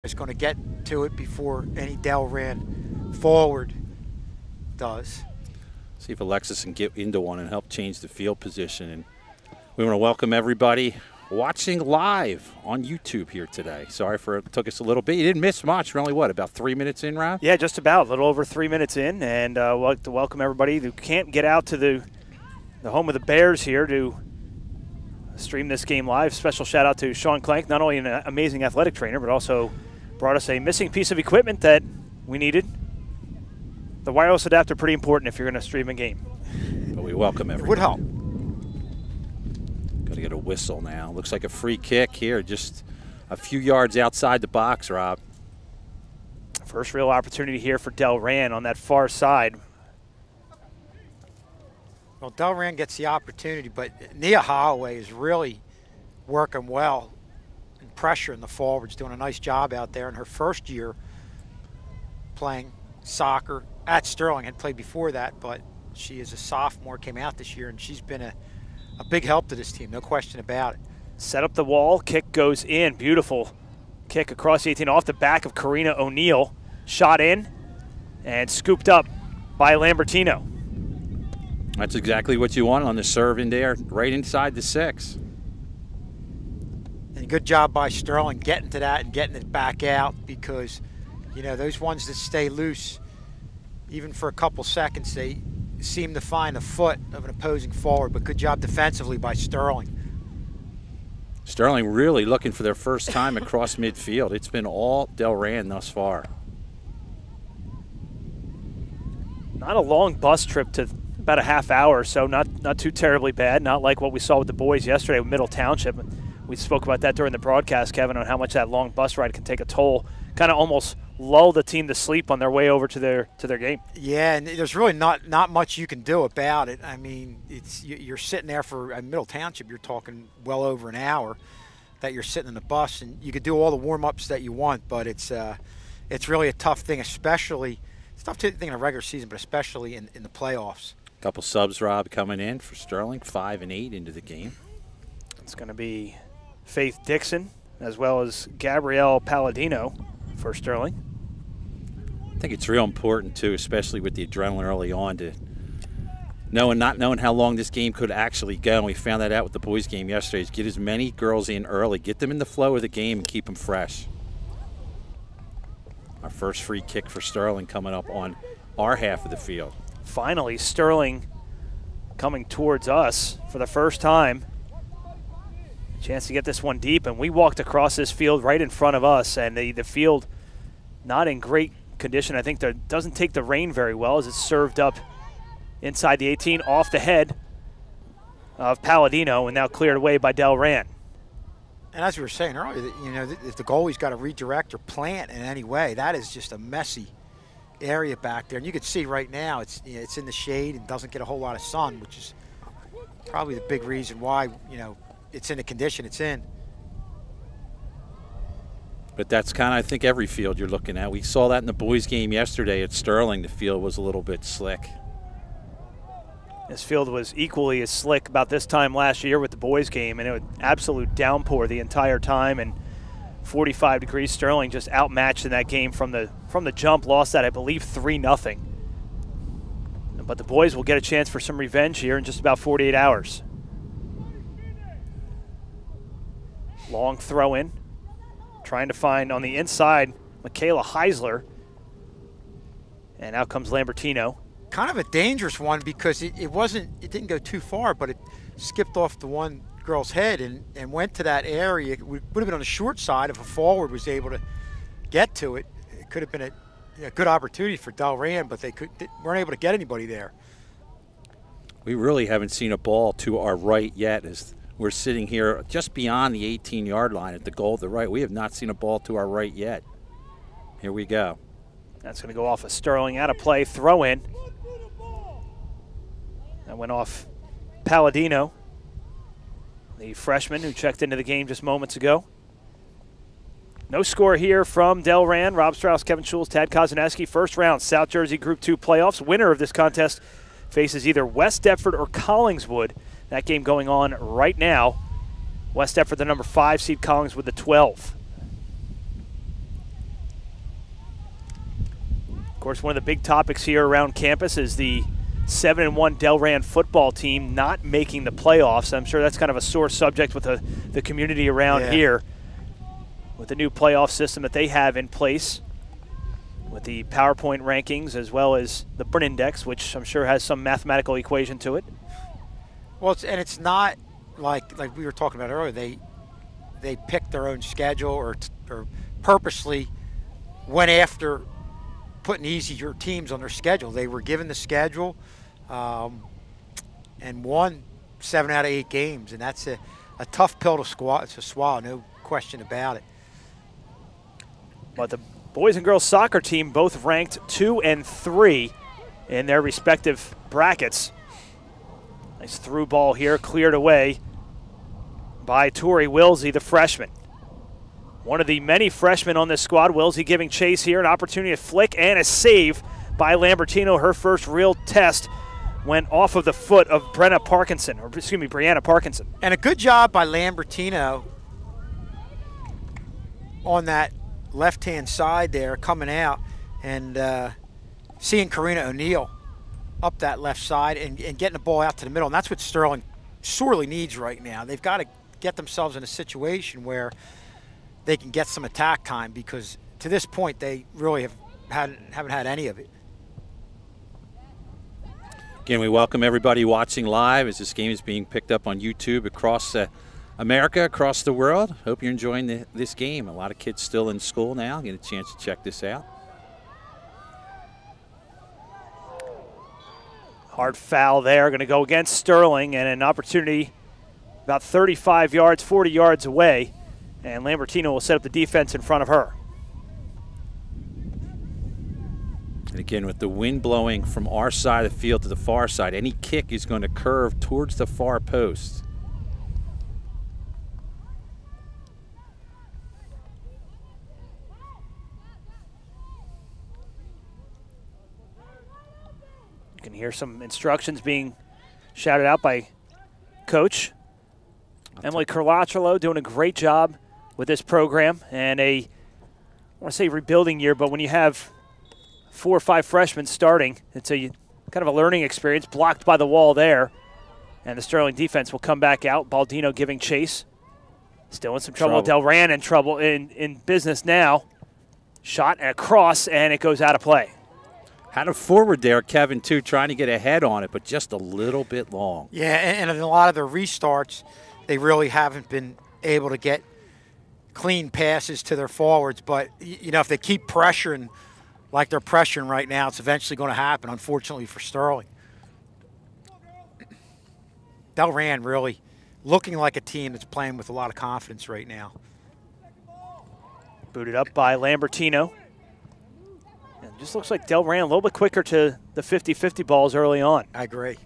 is going to get to it before any Delran forward does. See if Alexis can get into one and help change the field position. And we want to welcome everybody watching live on YouTube here today. Sorry for it took us a little bit. You didn't miss much. We're only, what, about 3 minutes in, Rob? Yeah, just about. A little over 3 minutes in. And we'd like to welcome everybody who can't get out to the home of the Bears here to stream this game live. Special shout out to Sean Clank, not only an amazing athletic trainer, but also brought us a missing piece of equipment that we needed. The wireless adapter, pretty important if you're going to stream a game. But we welcome everyone. It would help. Got to get a whistle now. Looks like a free kick here, just a few yards outside the box, Rob. First real opportunity here for Delran on that far side. Well, Delran gets the opportunity, but Nia Holloway is really working well and pressure in the forwards, doing a nice job out there in her first year playing soccer at Sterling. Had played before that, but she is a sophomore, came out this year, and she's been a big help to this team, no question about it. Set up the wall, kick goes in. Beautiful kick across the 18 off the back of Karina O'Neill. Shot in and scooped up by Lambertino. That's exactly what you want on the serve in there, right inside the 6. And good job by Sterling getting to that and getting it back out, because, you know, those ones that stay loose, even for a couple seconds, they seem to find the foot of an opposing forward. But good job defensively by Sterling. Sterling really looking for their first time across midfield. It's been all Delran thus far. Not a long bus trip to about a half hour or so, not too terribly bad, not like what we saw with the boys yesterday with Middle Township. We spoke about that during the broadcast, Kevin, on how much that long bus ride can take a toll, kind of almost lull the team to sleep on their way over to their game. Yeah, and there's really not much you can do about it. I mean, you're sitting there for Middle Township, you're talking well over an hour that you're sitting in the bus, and you could do all the warm-ups that you want, but it's really a tough thing, especially – it's a tough thing in a regular season, but especially in the playoffs. Couple subs, Rob, coming in for Sterling, 5 and 8 into the game. It's going to be Faith Dixon as well as Gabrielle Palladino for Sterling. I think it's real important, too, especially with the adrenaline early on, to not knowing how long this game could actually go. And we found that out with the boys' game yesterday, is get as many girls in early, get them in the flow of the game, and keep them fresh. Our first free kick for Sterling coming up on our half of the field. Finally, Sterling coming towards us for the first time. Chance to get this one deep, and we walked across this field right in front of us, and the field not in great condition. I think that doesn't take the rain very well as it's served up inside the 18 off the head of Palladino and now cleared away by Delran. And as we were saying earlier, you know, if the goalie's got to redirect or plant in any way, that is just a messy area back there. And you can see right now it's in the shade and doesn't get a whole lot of sun, which is probably the big reason why, you know, it's in the condition it's in. But that's kind of, I think, every field you're looking at. We saw that in the boys' game yesterday at Sterling. The field was a little bit slick. This field was equally as slick about this time last year with the boys' game, and it was absolute downpour the entire time, and 45 degrees. Sterling just outmatched in that game from the jump, lost that, I believe, 3-0. But the boys will get a chance for some revenge here in just about 48 hours. Long throw in, trying to find on the inside Michaela Heisler, and out comes Lambertino. Kind of a dangerous one, because it didn't go too far, but it skipped off the one girl's head and went to that area. It would have been on the short side if a forward was able to get to it. It could have been a good opportunity for Delran, but they weren't able to get anybody there. We really haven't seen a ball to our right yet, as we're sitting here just beyond the 18-yard line at the goal to the right. We have not seen a ball to our right yet. Here we go. That's going to go off of Sterling, out of play, throw in. That went off Palladino, the freshman who checked into the game just moments ago. No score here from Delran. Rob Strauss, Kevin Schulz, Tad Kozaneski. First round South Jersey Group 2 playoffs. Winner of this contest faces either West Deptford or Collingswood. That game going on right now. West Deptford the number 5 seed, Collingswood the 12. course, one of the big topics here around campus is the 7-1 Delran football team not making the playoffs. I'm sure that's kind of a sore subject with the community around here with the new playoff system that they have in place with the PowerPoint rankings as well as the Brin Index, which I'm sure has some mathematical equation to it. Well, it's not like we were talking about earlier. They picked their own schedule or purposely went after putting easier teams on their schedule. They were given the schedule and won 7 out of 8 games, and that's a tough pill to swallow, no question about it. But the boys and girls soccer team both ranked 2 and 3 in their respective brackets. Nice through ball here, cleared away by Tori Wilsey, the freshman. One of the many freshmen on this squad. Wilsey giving chase here, an opportunity to flick and a save by Lambertino. Her first real test went off of the foot of Brianna Parkinson. And a good job by Lambertino on that left-hand side there, coming out and seeing Karina O'Neill up that left side and getting the ball out to the middle. And that's what Sterling sorely needs right now. They've got to get themselves in a situation where they can get some attack time, because to this point they really haven't had any of it. Again, we welcome everybody watching live as this game is being picked up on YouTube across America, across the world. Hope you're enjoying this game. A lot of kids still in school now. Get a chance to check this out. Hard foul there, going to go against Sterling, and an opportunity about 35 yards, 40 yards away. And Lambertino will set up the defense in front of her. And again, with the wind blowing from our side of the field to the far side, any kick is going to curve towards the far post. You can hear some instructions being shouted out by Coach Emily Carlacciolo, doing a great job with this program, and I want to say rebuilding year, but when you have 4 or 5 freshmen starting, it's a kind of a learning experience. Blocked by the wall there, and the Sterling defense will come back out. Baldino giving chase. Still in some trouble. Delran in trouble, in business now. Shot and a cross, and it goes out of play. Had a forward there, Kevin, too, trying to get ahead on it, but just a little bit long. Yeah, and in a lot of the restarts, they really haven't been able to get clean passes to their forwards. But, you know, if they keep pressuring like they're pressuring right now, it's eventually going to happen, unfortunately, for Sterling. Delran really looking like a team that's playing with a lot of confidence right now. Booted up by Lambertino. And just looks like Delran a little bit quicker to the 50-50 balls early on. I agree.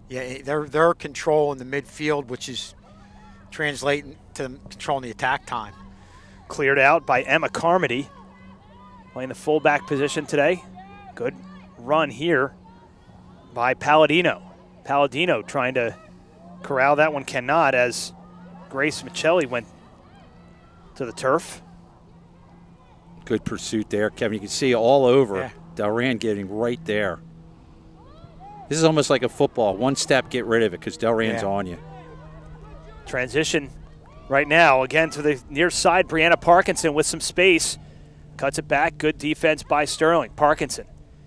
Yeah, they're controlling the midfield, which is translating to them controlling the attack time. Cleared out by Emma Carmody, playing the fullback position today. Good run here by Palladino. Palladino trying to corral that one, cannot, as Grace Michelli went to the turf. Good pursuit there, Kevin. You can see all over. Delran getting right there. This is almost like a football. One step, get rid of it, because Delran's on you. Transition right now, again to the near side. Brianna Parkinson with some space. Cuts it back. Good defense by Sterling. Parkinson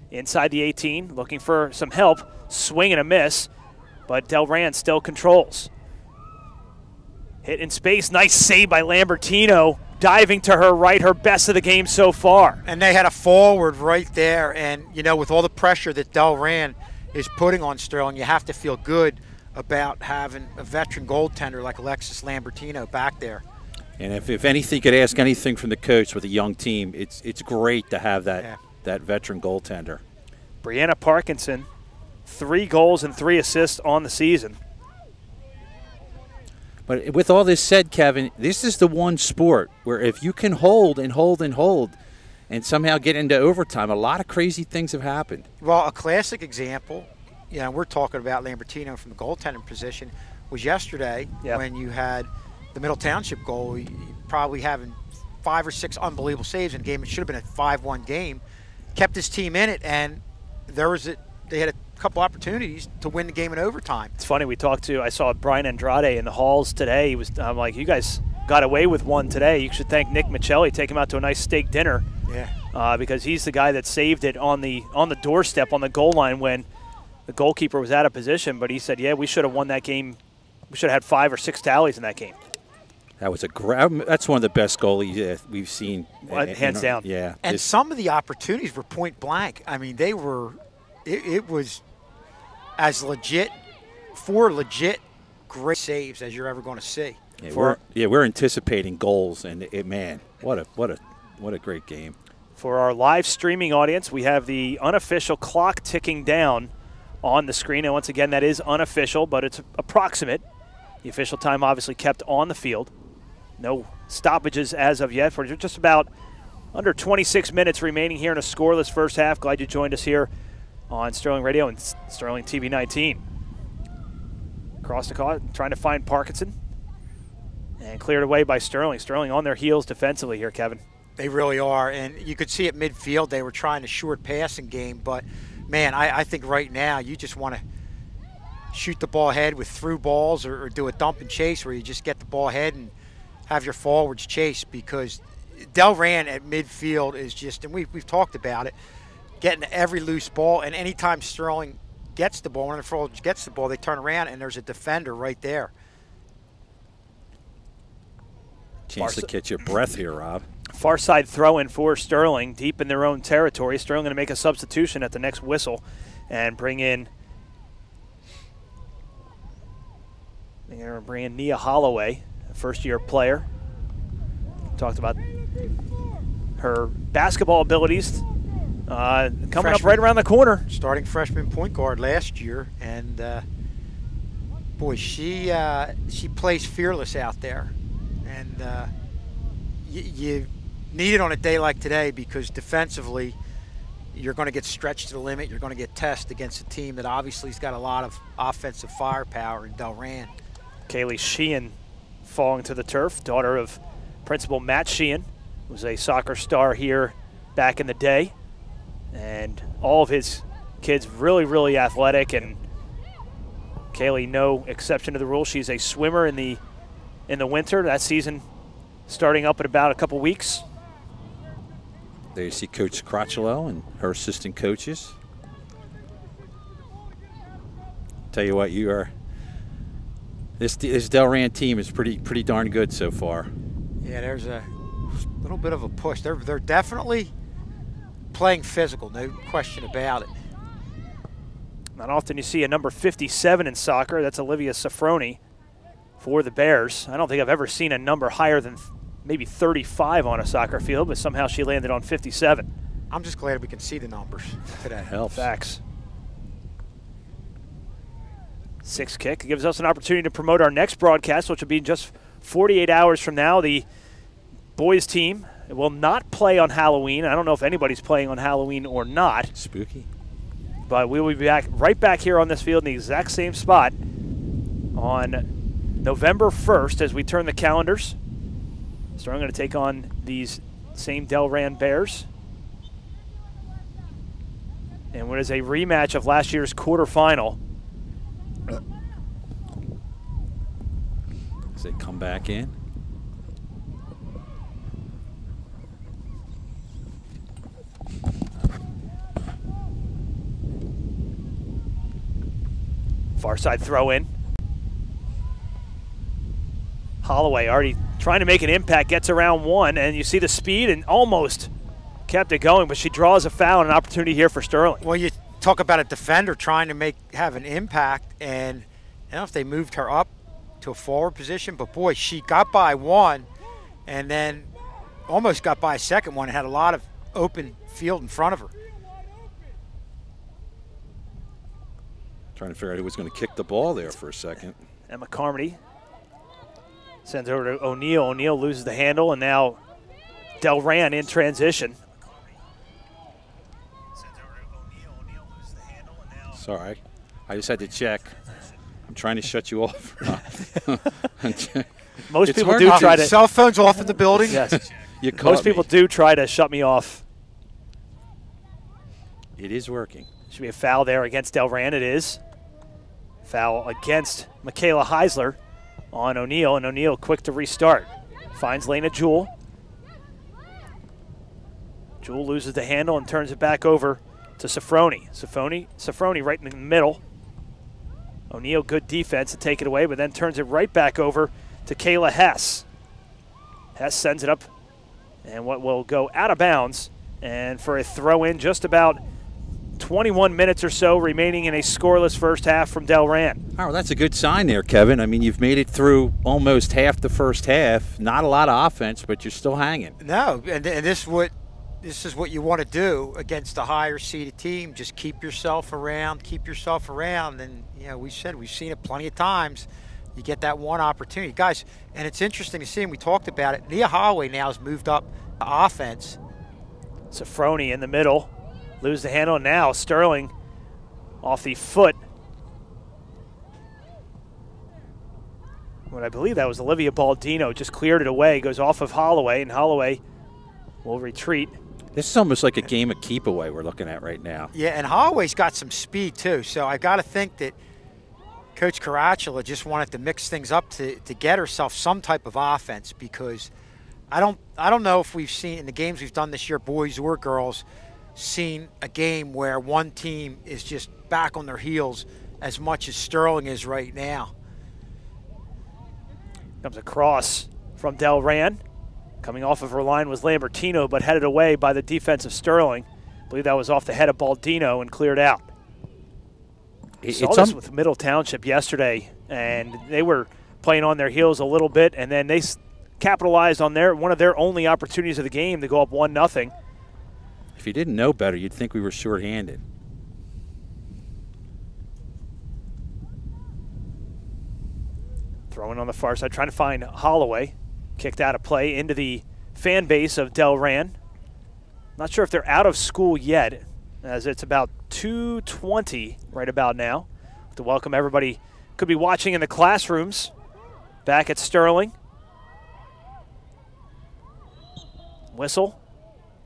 inside the 18, looking for some help. Swing and a miss, but Delran still controls. Hit in space. Nice save by Lambertino. Diving to her right, her best of the game so far. And they had a forward right there. And, you know, with all the pressure that Delran is putting on Sterling, you have to feel good about having a veteran goaltender like Alexis Lambertino back there. And if anything, could ask anything from the coach with a young team, it's great to have that veteran goaltender. Brianna Parkinson, 3 goals and 3 assists on the season. But with all this said, Kevin, this is the one sport where if you can hold and hold and hold and somehow get into overtime, a lot of crazy things have happened. Well, a classic example, you know, we're talking about Lambertino from the goaltending position, was yesterday when you had the Middle Township goal, probably having 5 or 6 unbelievable saves in a game. It should have been a 5-1 game. kept his team in it, and they had a couple opportunities to win the game in overtime. It's funny, I saw Brian Andrade in the halls today. I'm like, you guys got away with one today. You should thank Nick Michelli, take him out to a nice steak dinner. Yeah. Because he's the guy that saved it on the doorstep on the goal line when the goalkeeper was out of position. But he said, yeah, we should have won that game. We should have had 5 or 6 tallies in that game. That was that's one of the best goalies we've seen. Hands down. Yeah. And some of the opportunities were point blank. I mean, they were – it was as legit – 4 legit great saves as you're ever going to see. Yeah, we're anticipating goals, and man, what a great game. For our live streaming audience, we have the unofficial clock ticking down on the screen. And once again, that is unofficial, but it's approximate. The official time obviously kept on the field. No stoppages as of yet. We're just about under 26 minutes remaining here in a scoreless first half. Glad you joined us here on Sterling Radio and Sterling TV 19. Across the court, trying to find Parkinson. And cleared away by Sterling. Sterling on their heels defensively here, Kevin. They really are, and you could see at midfield they were trying a short passing game, but, man, I think right now you just want to shoot the ball ahead with through balls or do a dump and chase where you just get the ball ahead and have your forwards chase, because Delran at midfield is just, and we've talked about it, getting every loose ball, and anytime Sterling gets the ball, when the forward gets the ball, they turn around and there's a defender right there. Chance to catch your breath here, Rob. Far side throw in for Sterling, deep in their own territory. Sterling going to make a substitution at the next whistle and bring in Nia Holloway, a first-year player. Talked about her basketball abilities coming up right around the corner. Starting freshman point guard last year, and boy, she plays fearless out there, and you need it on a day like today because defensively you're going to get stretched to the limit. You're going to get tested against a team that obviously has got a lot of offensive firepower in Delran. Kaylee Sheehan falling to the turf, daughter of Principal Matt Sheehan, who was a soccer star here back in the day. And all of his kids really, really athletic, and Kaylee no exception to the rule. She's a swimmer in the winter. That season starting up in about a couple weeks. There you see Coach Crotchlow and her assistant coaches. Tell you what, this Delran team is pretty darn good so far. Yeah, there's a little bit of a push. They're definitely playing physical, no question about it. Not often you see a number 57 in soccer. That's Olivia Safroni for the Bears. I don't think I've ever seen a number higher than maybe 35 on a soccer field, but somehow she landed on 57. I'm just glad we can see the numbers today. Helps. Facts. 6 kick gives us an opportunity to promote our next broadcast, which will be just 48 hours from now. The boys team will not play on Halloween. I don't know if anybody's playing on Halloween or not. Spooky. But we will be right back here on this field in the exact same spot on November 1st as we turn the calendars. So I'm going to take on these same Delran Bears. And what is a rematch of last year's quarterfinal. As they come back in. Far side throw in. Holloway already trying to make an impact, gets around one, and you see the speed and almost kept it going, but she draws a foul and an opportunity here for Sterling. Well, you talk about a defender trying to have an impact, and I don't know if they moved her up to a forward position, but boy, she got by one and then almost got by a second one and had a lot of open field in front of her. Trying to figure out who was going to kick the ball there for a second. Emma Carmody sends over to O'Neal. O'Neal loses the handle, and now Delran in transition. Sorry, I just had to check. I'm trying to shut you off. Most people do try to. Cell phones off in the building. Yes. Most people do try to shut me off. It is working. Should be a foul there against Delran. It is. Foul against Michaela Heisler on O'Neal, and O'Neal quick to restart. Finds Lena Jewell. Jewell loses the handle and turns it back over to Sofroni. Sofroni right in the middle. O'Neal, good defense to take it away, but then turns it right back over to Kayla Hess. Hess sends it up, and what will go out of bounds, and for a throw-in, just about 21 minutes or so remaining in a scoreless first half from Delran. Oh, well, that's a good sign there, Kevin. I mean, you've made it through almost half the first half. Not a lot of offense, but you're still hanging. No, and this is what you want to do against a higher seeded team. Just keep yourself around, and you know, we've seen it plenty of times. You get that one opportunity, guys, and it's interesting to see. And we talked about it. Nia Holloway now has moved up to offense. Sofroni in the middle, lose the handle now. Sterling off the foot. What I believe that was Olivia Baldino, just cleared it away, goes off of Holloway, and Holloway will retreat. This is almost like a game of keep away we're looking at right now. Yeah, and Holloway's got some speed too, so I got to think that Coach Caracciolo just wanted to mix things up to get herself some type of offense, because I don't know if we've seen in the games we've done this year, boys or girls, seen a game where one team is just back on their heels as much as Sterling is right now. Comes across from Delran. Coming off of her line was Lambertino, but headed away by the defensive Sterling. I believe that was off the head of Baldino and cleared out. Saw this with Middle Township yesterday, and they were playing on their heels a little bit, and then they capitalized on one of their only opportunities of the game to go up 1-0. If you didn't know better, you'd think we were shorthanded. Throwing on the far side, trying to find Holloway. Kicked out of play into the fan base of Delran. Not sure if they're out of school yet, as it's about 2:20 right about now. To welcome everybody, could be watching in the classrooms back at Sterling. Whistle,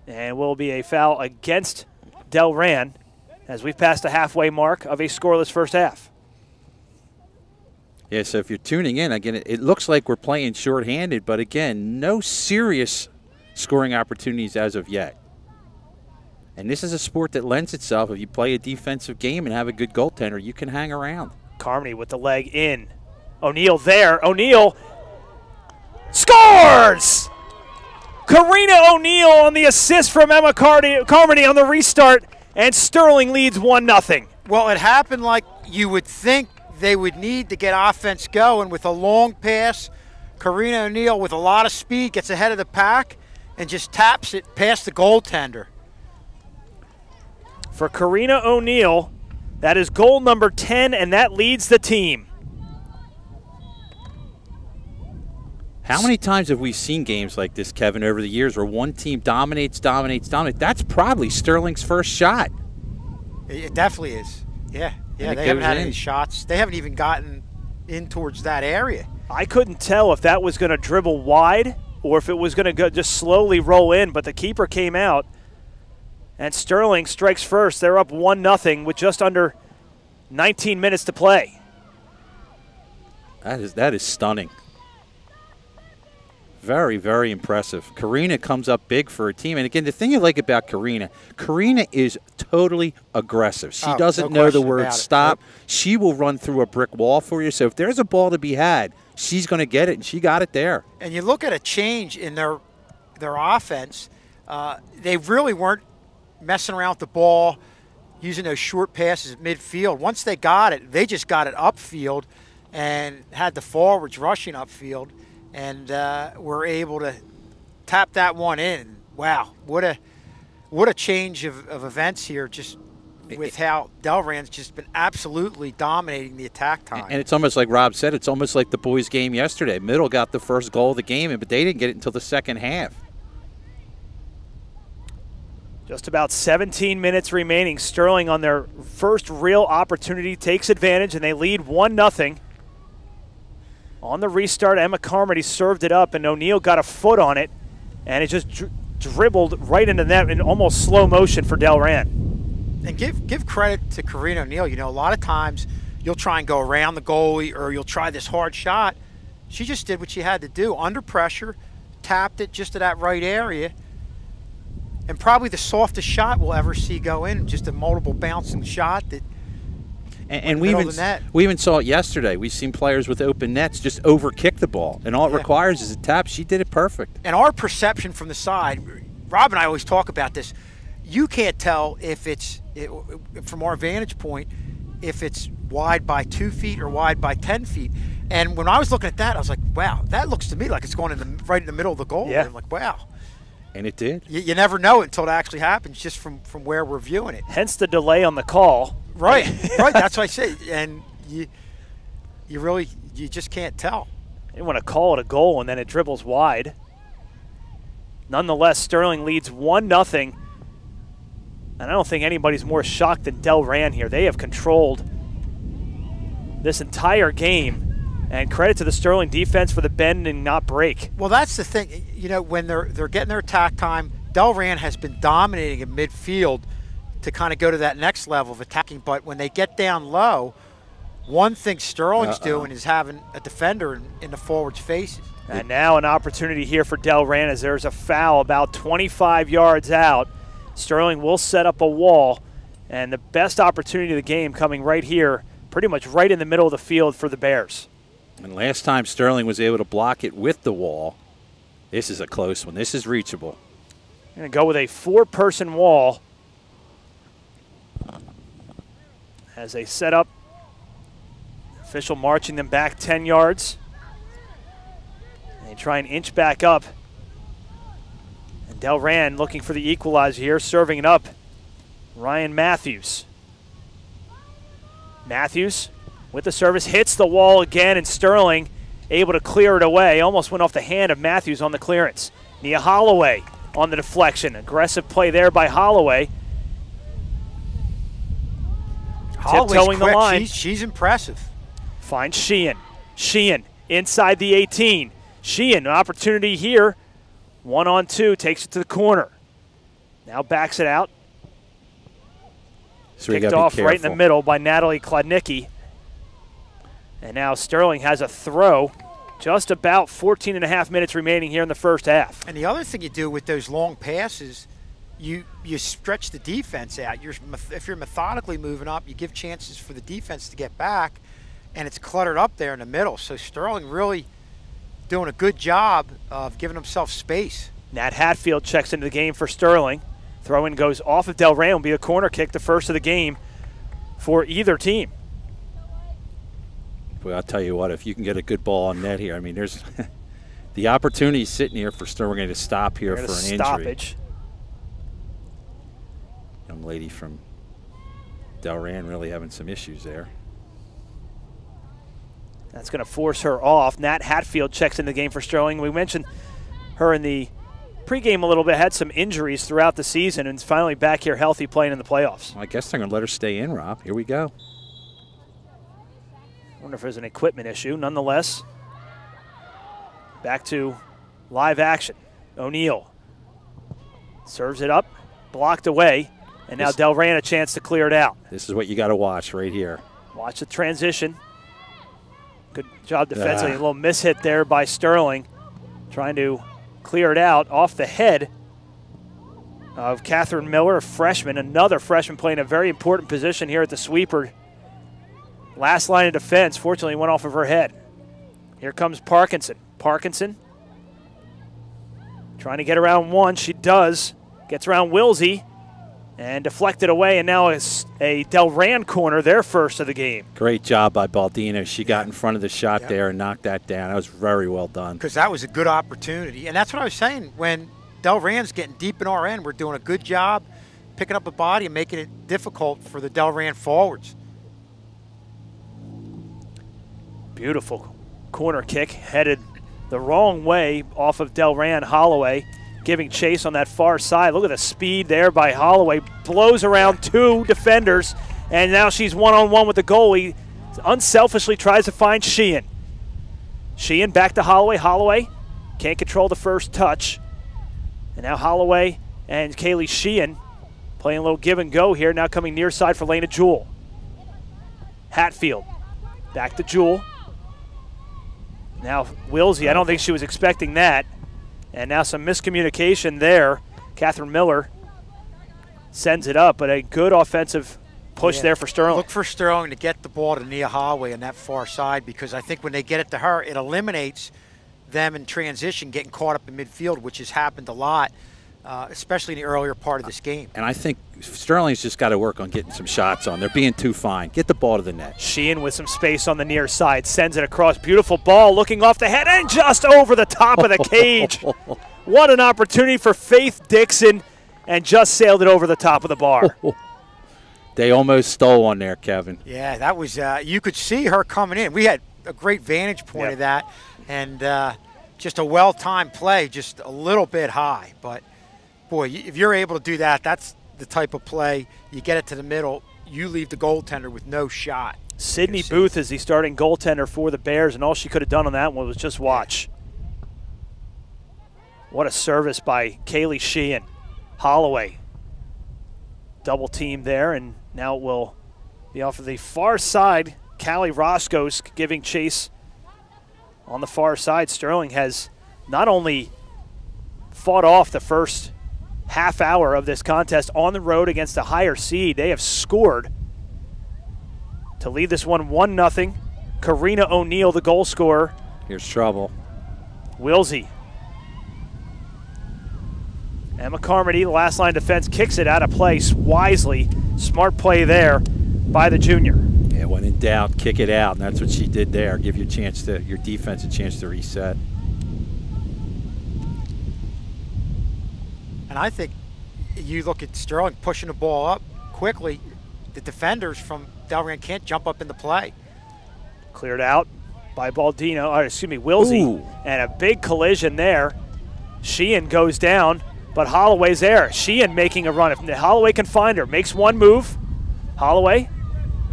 and will be a foul against Delran as we've passed the halfway mark of a scoreless first half. Yeah, so if you're tuning in, again, it looks like we're playing shorthanded, but again, no serious scoring opportunities as of yet. And this is a sport that lends itself, if you play a defensive game and have a good goaltender, you can hang around. Carmody with the leg in. O'Neal there. O'Neal scores! Karina O'Neal on the assist from Emma Carmody on the restart, and Sterling leads 1-0. Well, it happened like you would think they would need to get offense going with a long pass. Karina O'Neal with a lot of speed gets ahead of the pack and just taps it past the goaltender. For Karina O'Neal, that is goal number 10, and that leads the team. How many times have we seen games like this, Kevin, over the years where one team dominates? That's probably Sterling's first shot. It definitely is. Yeah, they haven't had any shots. They haven't even gotten in towards that area. I couldn't tell if that was going to dribble wide or if it was going to just slowly roll in, but the keeper came out, and Sterling strikes first. They're up 1-0 with just under 19 minutes to play. That is stunning. Very, very impressive. Karina comes up big for her team. And again, the thing you like about Karina is totally aggressive. She doesn't know the word stop. Nope. She will run through a brick wall for you. So if there's a ball to be had, she's going to get it, and she got it there. And you look at a change in their offense. They really weren't messing around with the ball, using those short passes at midfield. Once they got it, they just got it upfield and had the forwards rushing upfield. And we're able to tap that one in. Wow, what a change of events here, just with how Delran's just been absolutely dominating the attack time. And it's almost like Rob said, it's almost like the boys' game yesterday. Middle got the first goal of the game, but they didn't get it until the second half. Just about 17 minutes remaining. Sterling on their first real opportunity takes advantage, and they lead 1-0. On the restart, Emma Carmody served it up, and O'Neal got a foot on it, and it just dribbled right into the net in almost slow motion for Delran. And give credit to Karina O'Neill. You know, a lot of times you'll try and go around the goalie or you'll try this hard shot. She just did what she had to do. Under pressure, tapped it just to that right area. And probably the softest shot we'll ever see go in, just a multiple bouncing shot that and we even saw it yesterday. We've seen players with open nets just overkick the ball, and all it requires is a tap. She did it perfect. And our perception from the side, Rob and I always talk about this, you can't tell if it's, from our vantage point, if it's wide by 2 feet or wide by 10 feet. And when I was looking at that, I was like, wow, that looks to me like it's going right in the middle of the goal. Yeah. I'm like, wow. And it did. You never know it until it actually happens, just from where we're viewing it. Hence the delay on the call. Right, right. That's what I say. And you just can't tell. You want to call it a goal, and then it dribbles wide. Nonetheless, Sterling leads 1-0. And I don't think anybody's more shocked than Delran here. They have controlled this entire game. And credit to the Sterling defense for the bend and not break. Well, that's the thing. You know, when they're getting their attack time, Delran has been dominating in midfield to kind of go to that next level of attacking. But when they get down low, one thing Sterling's doing is having a defender in the forwards' faces. And now an opportunity here for Delran as there's a foul about 25 yards out. Sterling will set up a wall. And the best opportunity of the game coming right here, pretty much right in the middle of the field for the Bears. And last time Sterling was able to block it with the wall. This is a close one. This is reachable. Going to go with a 4-person wall as they set up. Official marching them back 10 yards. They try and inch back up. And Delran looking for the equalizer here, serving it up. Ryan Matthews. Matthews with the service, hits the wall again, and Sterling able to clear it away. Almost went off the hand of Matthews on the clearance. Nia Holloway on the deflection. Aggressive play there by Holloway. Tiptoeing the line. She's impressive. Finds Sheehan. Sheehan inside the 18. Sheehan, an opportunity here. 1-on-2, takes it to the corner. Now backs it out. So Kicked off right in the middle by Natalie Klodnicki. And now Sterling has a throw. Just about 14.5 minutes remaining here in the first half. And the other thing you do with those long passes, you stretch the defense out. If you're methodically moving up, you give chances for the defense to get back, and it's cluttered up there in the middle. So Sterling really doing a good job of giving himself space. Nat Hatfield checks into the game for Sterling. Throw-in goes off of Delran. Will be a corner kick, the first of the game for either team. Well, I'll tell you what, if you can get a good ball on net here, I mean, there's the opportunity sitting here for Sterling to stop here for an stoppage. Injury. Young lady from Delran really having some issues there. That's going to force her off. Nat Hatfield checks in the game for Sterling. We mentioned her in the pregame a little bit, had some injuries throughout the season, and is finally back here healthy playing in the playoffs. Well, I guess they're going to let her stay in, Rob. Here we go. I wonder if there's an equipment issue. Nonetheless, back to live action. O'Neill serves it up, blocked away, and now Delran a chance to clear it out. This is what you got to watch right here. Watch the transition. Good job defensively. A little mishit there by Sterling, trying to clear it out off the head of Catherine Miller, a freshman, another freshman playing a very important position here at the sweeper. Last line of defense, fortunately, went off of her head. Here comes Parkinson. Parkinson trying to get around one. She does. Gets around Wilsey and deflected away. And now it's a Delran corner, their first of the game. Great job by Baldino. She got in front of the shot there and knocked that down. That was very well done. Because that was a good opportunity. And that's what I was saying. When Delran's getting deep in our end, we're doing a good job picking up a body and making it difficult for the Delran forwards. Beautiful corner kick, headed the wrong way off of Delran. Holloway giving chase on that far side. Look at the speed there by Holloway. Blows around two defenders, and now she's one-on-one with the goalie. Unselfishly tries to find Sheehan. Sheehan back to Holloway. Holloway can't control the first touch. And now Holloway and Kaylee Sheehan Playing a little give and go here. Now coming near side for Lena Jewell. Hatfield. Back to Jewell. Now Wilsey, I don't think she was expecting that. And now some miscommunication there. Catherine Miller sends it up, but a good offensive push there for Sterling. Look for Sterling to get the ball to Nia Holloway on that far side, because I think when they get it to her, it eliminates them in transition getting caught up in midfield, which has happened a lot, especially in the earlier part of this game. And I think Sterling's just got to work on getting some shots on. They're being too fine. Get the ball to the net. Sheehan with some space on the near side, sends it across. Beautiful ball, looking off the head and just over the top of the cage. What an opportunity for Faith Dixon, and just sailed it over the top of the bar. They almost stole one there, Kevin. Yeah, that was, you could see her coming in. We had a great vantage point of that, and just a well-timed play, just a little bit high. But, boy, if you're able to do that, that's the type of play. You get it to the middle, you leave the goaltender with no shot. Sydney Booth is the starting goaltender for the Bears, and all she could have done on that one was just watch. What a service by Kaylee Sheehan. Holloway. Double team there, and now it will be off of the far side. Callie Roscoe's giving chase on the far side. Sterling has not only fought off the first half hour of this contest on the road against a higher seed, they have scored to lead this one 1-0. Karina O'Neill, the goal scorer. Here's trouble. Wilsey. Emma Carmody, the last line defense, kicks it out of place wisely. Smart play there by the junior. Yeah, when in doubt, kick it out, and that's what she did there. Give your defense a chance to reset. And I think you look at Sterling pushing the ball up quickly. The defenders from Delran can't jump up into play. Cleared out by Baldino, or excuse me, Wilsey. Ooh. And a big collision there. Sheehan goes down, but Holloway's there. Sheehan making a run. If Holloway can find her, makes one move. Holloway,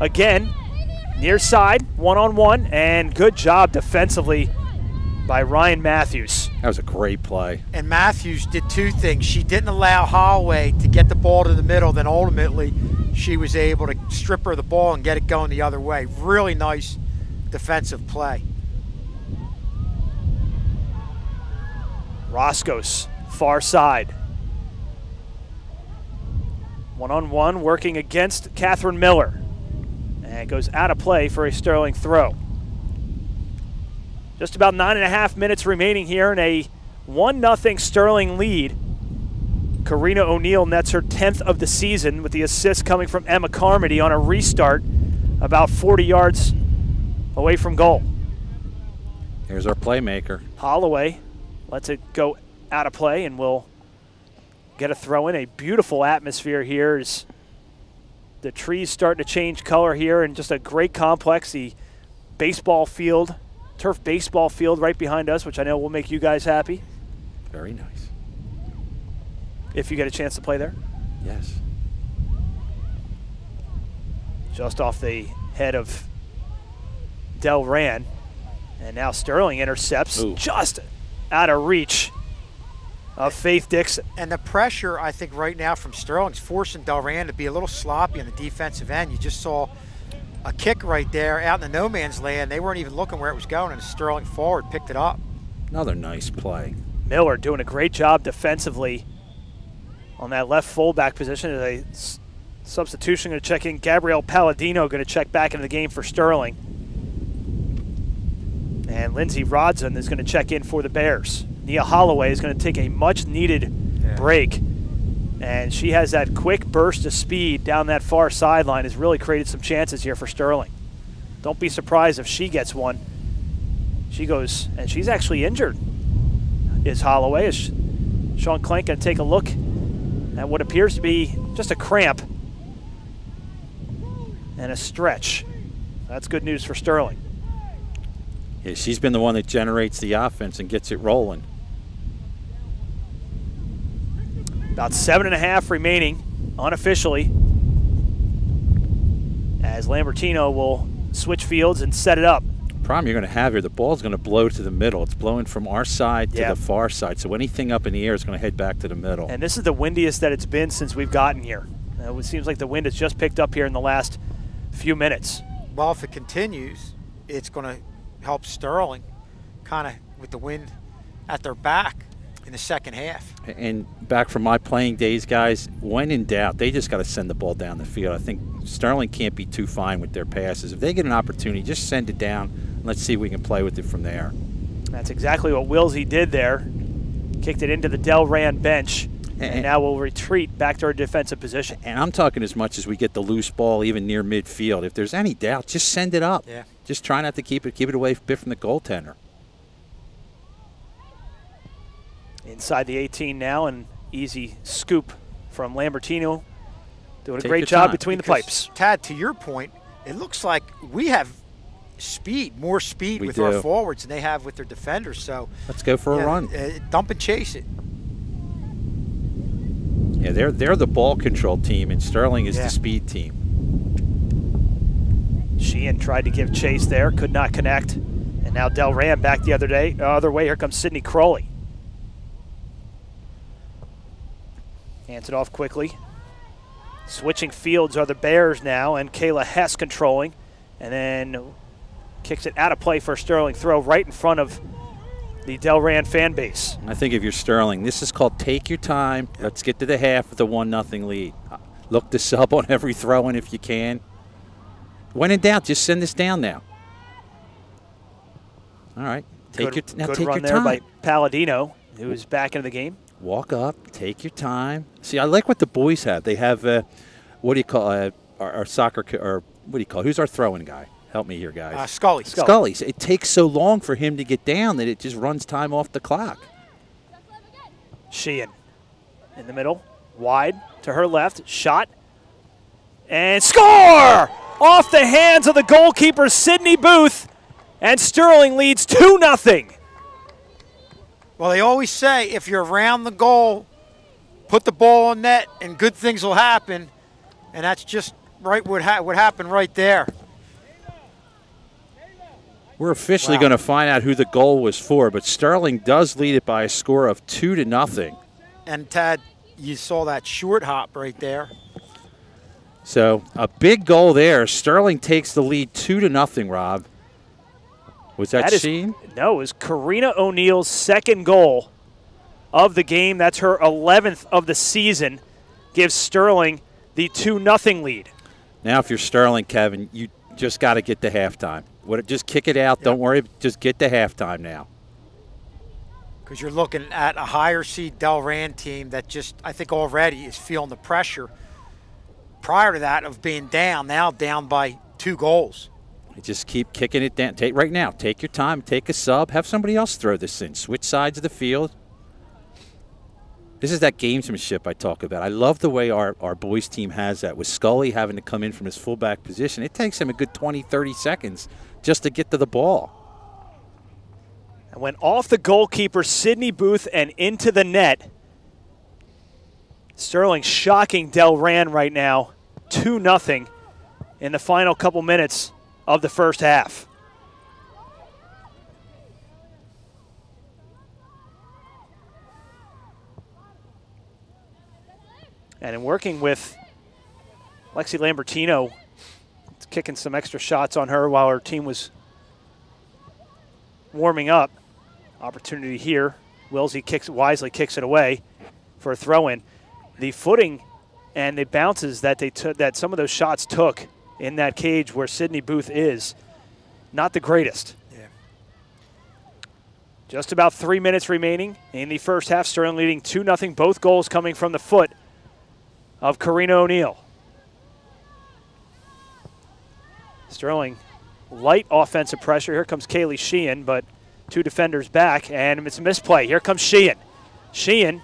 again, near side, one-on-one, and good job defensively by Ryan Matthews. That was a great play. And Matthews did two things. She didn't allow Holloway to get the ball to the middle, then ultimately she was able to strip her the ball and get it going the other way. Really nice defensive play. Roscoe's far side. One-on-one working against Catherine Miller. And it goes out of play for a Sterling throw. Just about 9.5 minutes remaining here in a 1-0 Sterling lead. Karina O'Neill nets her 10th of the season with the assist coming from Emma Carmody on a restart about 40 yards away from goal. Here's our playmaker. Holloway lets it go out of play and will get a throw in. A beautiful atmosphere here as the trees starting to change color here, and just a great complex. The baseball field, turf baseball field right behind us, which I know will make you guys happy. Very nice. If you get a chance to play there. Yes. Just off the head of Delran. And now Sterling intercepts. Ooh. Just out of reach of Faith Dixon. And the pressure, I think, right now from Sterling's forcing Delran to be a little sloppy on the defensive end. You just saw a kick right there out in the no man's land. They weren't even looking where it was going, and Sterling forward picked it up. Another nice play. Miller doing a great job defensively on that left fullback position. A substitution going to check in. Gabrielle Palladino going to check back into the game for Sterling. And Lindsay Rodson is going to check in for the Bears. Nia Holloway is going to take a much-needed break. And she has that quick burst of speed down that far sideline, has really created some chances here for Sterling. Don't be surprised if she gets one. She goes, and she's actually injured, is Holloway. Is Sean Clank going to take a look at what appears to be just a cramp and a stretch. That's good news for Sterling. Yeah, she's been the one that generates the offense and gets it rolling. About 7.5 remaining unofficially as Lambertino will switch fields and set it up. Problem you're going to have here, the ball's going to blow to the middle. It's blowing from our side to the far side, so anything up in the air is going to head back to the middle. And this is the windiest that it's been since we've gotten here. It seems like the wind has just picked up here in the last few minutes. Well, if it continues, it's going to help Sterling kind of with the wind at their back in the second half. And back from my playing days, guys, when in doubt, they just got to send the ball down the field. I think Sterling can't be too fine with their passes. If they get an opportunity, just send it down. And let's see if we can play with it from there. That's exactly what Wilsey did there. Kicked it into the Delran bench. And now we'll retreat back to our defensive position. And I'm talking as much as we get the loose ball even near midfield. If there's any doubt, just send it up. Yeah. Just try not to keep it away a bit from the goaltender. Inside the 18 now, an easy scoop from Lambertino. Doing a Take great your job time. between Because, the pipes. Tad, to your point, it looks like we have more speed with our forwards than they have with their defenders. So let's go for a run. Dump and chase it. Yeah, they're the ball control team, and Sterling is the speed team. Sheehan tried to give chase there, could not connect. And now Delran back the other way. Here comes Sidney Crowley. Hands it off quickly. Switching fields are the Bears now, and Kayla Hess controlling. And then kicks it out of play for a Sterling throw right in front of the Delran fan base. I think if you're Sterling, this is called take your time. Let's get to the half with a 1-0 lead. Look to sub on every throw-in if you can. When in doubt, just send this down now. All right. Take your time. Good run there by Palladino, who is back into the game. Walk up, take your time. See, I like what the boys have. They have, what do you call our soccer, or what do you call, who's our throwing guy? Help me here, guys. Scully. Scully. It takes so long for him to get down that it just runs time off the clock. Sheehan in the middle, wide to her left, shot, and score! Off the hands of the goalkeeper, Sidney Booth, and Sterling leads 2-0. Well, they always say if you're around the goal, put the ball on net and good things will happen. And that's just right what happened right there. We're officially going to find out who the goal was for, but Sterling does lead it by a score of 2-0. And Tad, you saw that short hop right there. So a big goal there. Sterling takes the lead 2-0, Rob. Was that Sheen? No, it was Karina O'Neill's second goal of the game. That's her 11th of the season. Gives Sterling the 2-0 lead. Now if you're Sterling, Kevin, you just got to get to halftime. Just kick it out. Yep. Don't worry. Just get to halftime now. Because you're looking at a higher seed Delran team that just, I think already is feeling the pressure prior to that of being down, now down by 2 goals. Just keep kicking it down. Right now, take your time, take a sub, have somebody else throw this in. Switch sides of the field. This is that gamesmanship I talk about. I love the way our boys team has that, with Scully having to come in from his fullback position. It takes him a good 20, 30 seconds just to get to the ball. And went off the goalkeeper, Sidney Booth, and into the net. Sterling shocking Delran right now, 2-0 in the final couple minutes of the first half. And in working with Lexi Lambertino, kicking some extra shots on her while her team was warming up. Opportunity here. Wilsey wisely kicks it away for a throw-in. The footing and the bounces that that some of those shots took in that cage where Sidney Booth is, not the greatest. Yeah. Just about 3 minutes remaining in the first half. Sterling leading 2-0. Both goals coming from the foot of Karina O'Neill. Sterling, light offensive pressure. Here comes Kaylee Sheehan, but 2 defenders back, and it's a misplay. Here comes Sheehan. Sheehan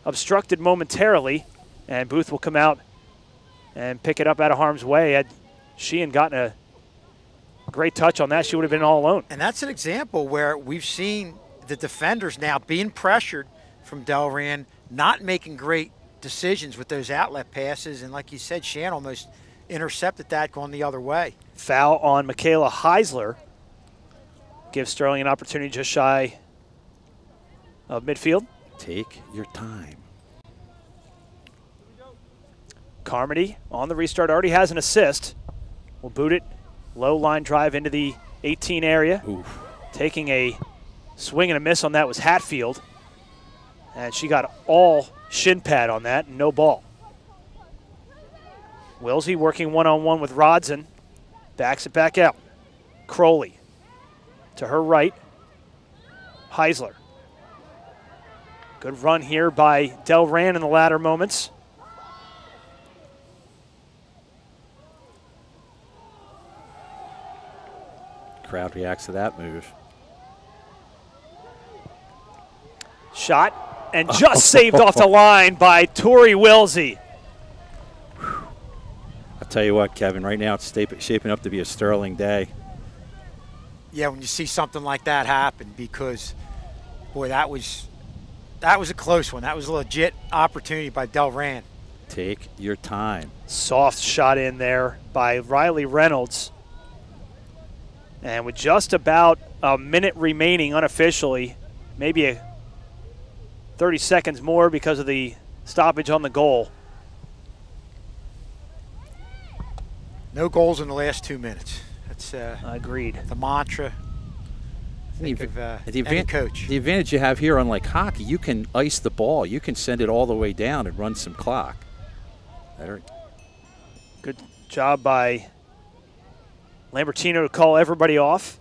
obstructed momentarily, and Booth will come out and pick it up out of harm's way. Had Sheehan gotten a great touch on that, she would have been all alone. And that's an example where we've seen the defenders now being pressured from Delran, not making great decisions with those outlet passes, and like you said, Shan almost intercepted that going the other way. Foul on Michaela Heisler gives Sterling an opportunity just shy of midfield. Take your time. Carmody on the restart already has an assist. Will boot it. Low line drive into the 18 area. Oof. Taking a swing and a miss on that was Hatfield. And she got all shin pad on that and no ball. Wilsey working one-on-one with Rodson. Backs it back out. Crowley to her right. Heisler. Good run here by Delran in the latter moments. Crowd reacts to that move. Shot and just saved off the line by Tori Wilsey. I'll tell you what, Kevin, right now it's shaping up to be a Sterling day. Yeah, when you see something like that happen, because, boy, that was a close one. That was a legit opportunity by Delran. Take your time. Soft shot in there by Riley Reynolds. And with just about a minute remaining unofficially, maybe 30 seconds more because of the stoppage on the goal. No goals in the last 2 minutes. That's agreed. The mantra. Any coach. The advantage you have here, unlike hockey, you can ice the ball. You can send it all the way down and run some clock. Good job by Lambertino to call everybody off.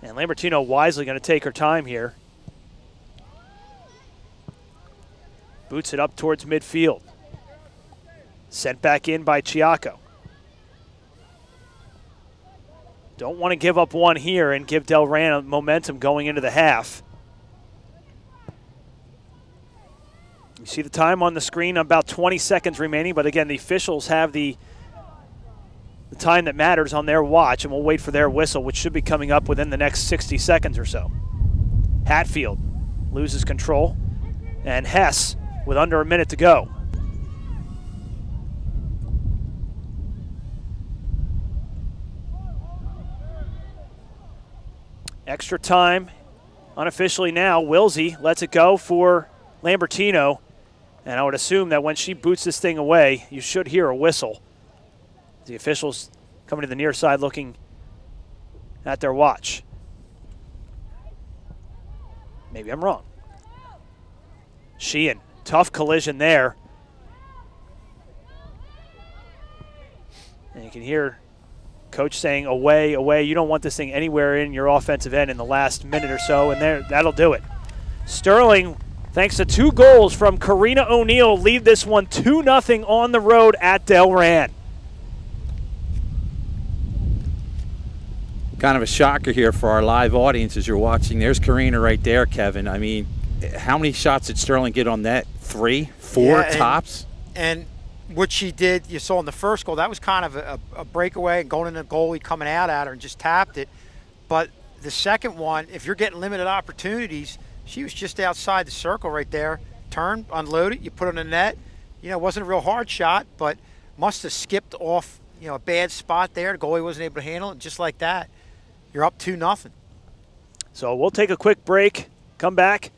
And Lambertino wisely going to take her time here. Boots it up towards midfield. Sent back in by Chiacco. Don't want to give up one here and give Delran a momentum going into the half. You see the time on the screen, about 20 seconds remaining, but again, the officials have the time that matters on their watch, and we'll wait for their whistle, which should be coming up within the next 60 seconds or so. Hatfield loses control, and Hess with under a minute to go. Extra time, unofficially now. Wilsey lets it go for Lambertino. And I would assume that when she boots this thing away, you should hear a whistle. The officials coming to the near side looking at their watch. Maybe I'm wrong. Sheehan, tough collision there. And you can hear coach saying, away, away. You don't want this thing anywhere in your offensive end in the last minute or so, and there, that'll do it. Sterling, thanks to 2 goals from Karina O'Neill, lead this one 2-0 on the road at Delran. Kind of a shocker here for our live audience as you're watching. There's Karina right there, Kevin. I mean, how many shots did Sterling get on net? 3, 4 tops? And what she did, you saw in the first goal, that was kind of a breakaway and going in the goalie coming out at her and just tapped it. But the second one, if you're getting limited opportunities, she was just outside the circle right there. Turn, unload it, you put it in the net. You know, it wasn't a real hard shot, but must have skipped off, you know, a bad spot there. The goalie wasn't able to handle it. Just like that, you're up 2-0. So we'll take a quick break, come back,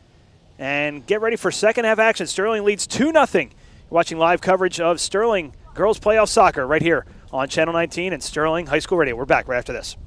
and get ready for second half action. Sterling leads 2-0. You're watching live coverage of Sterling Girls Playoff Soccer right here on Channel 19 and Sterling High School Radio. We're back right after this.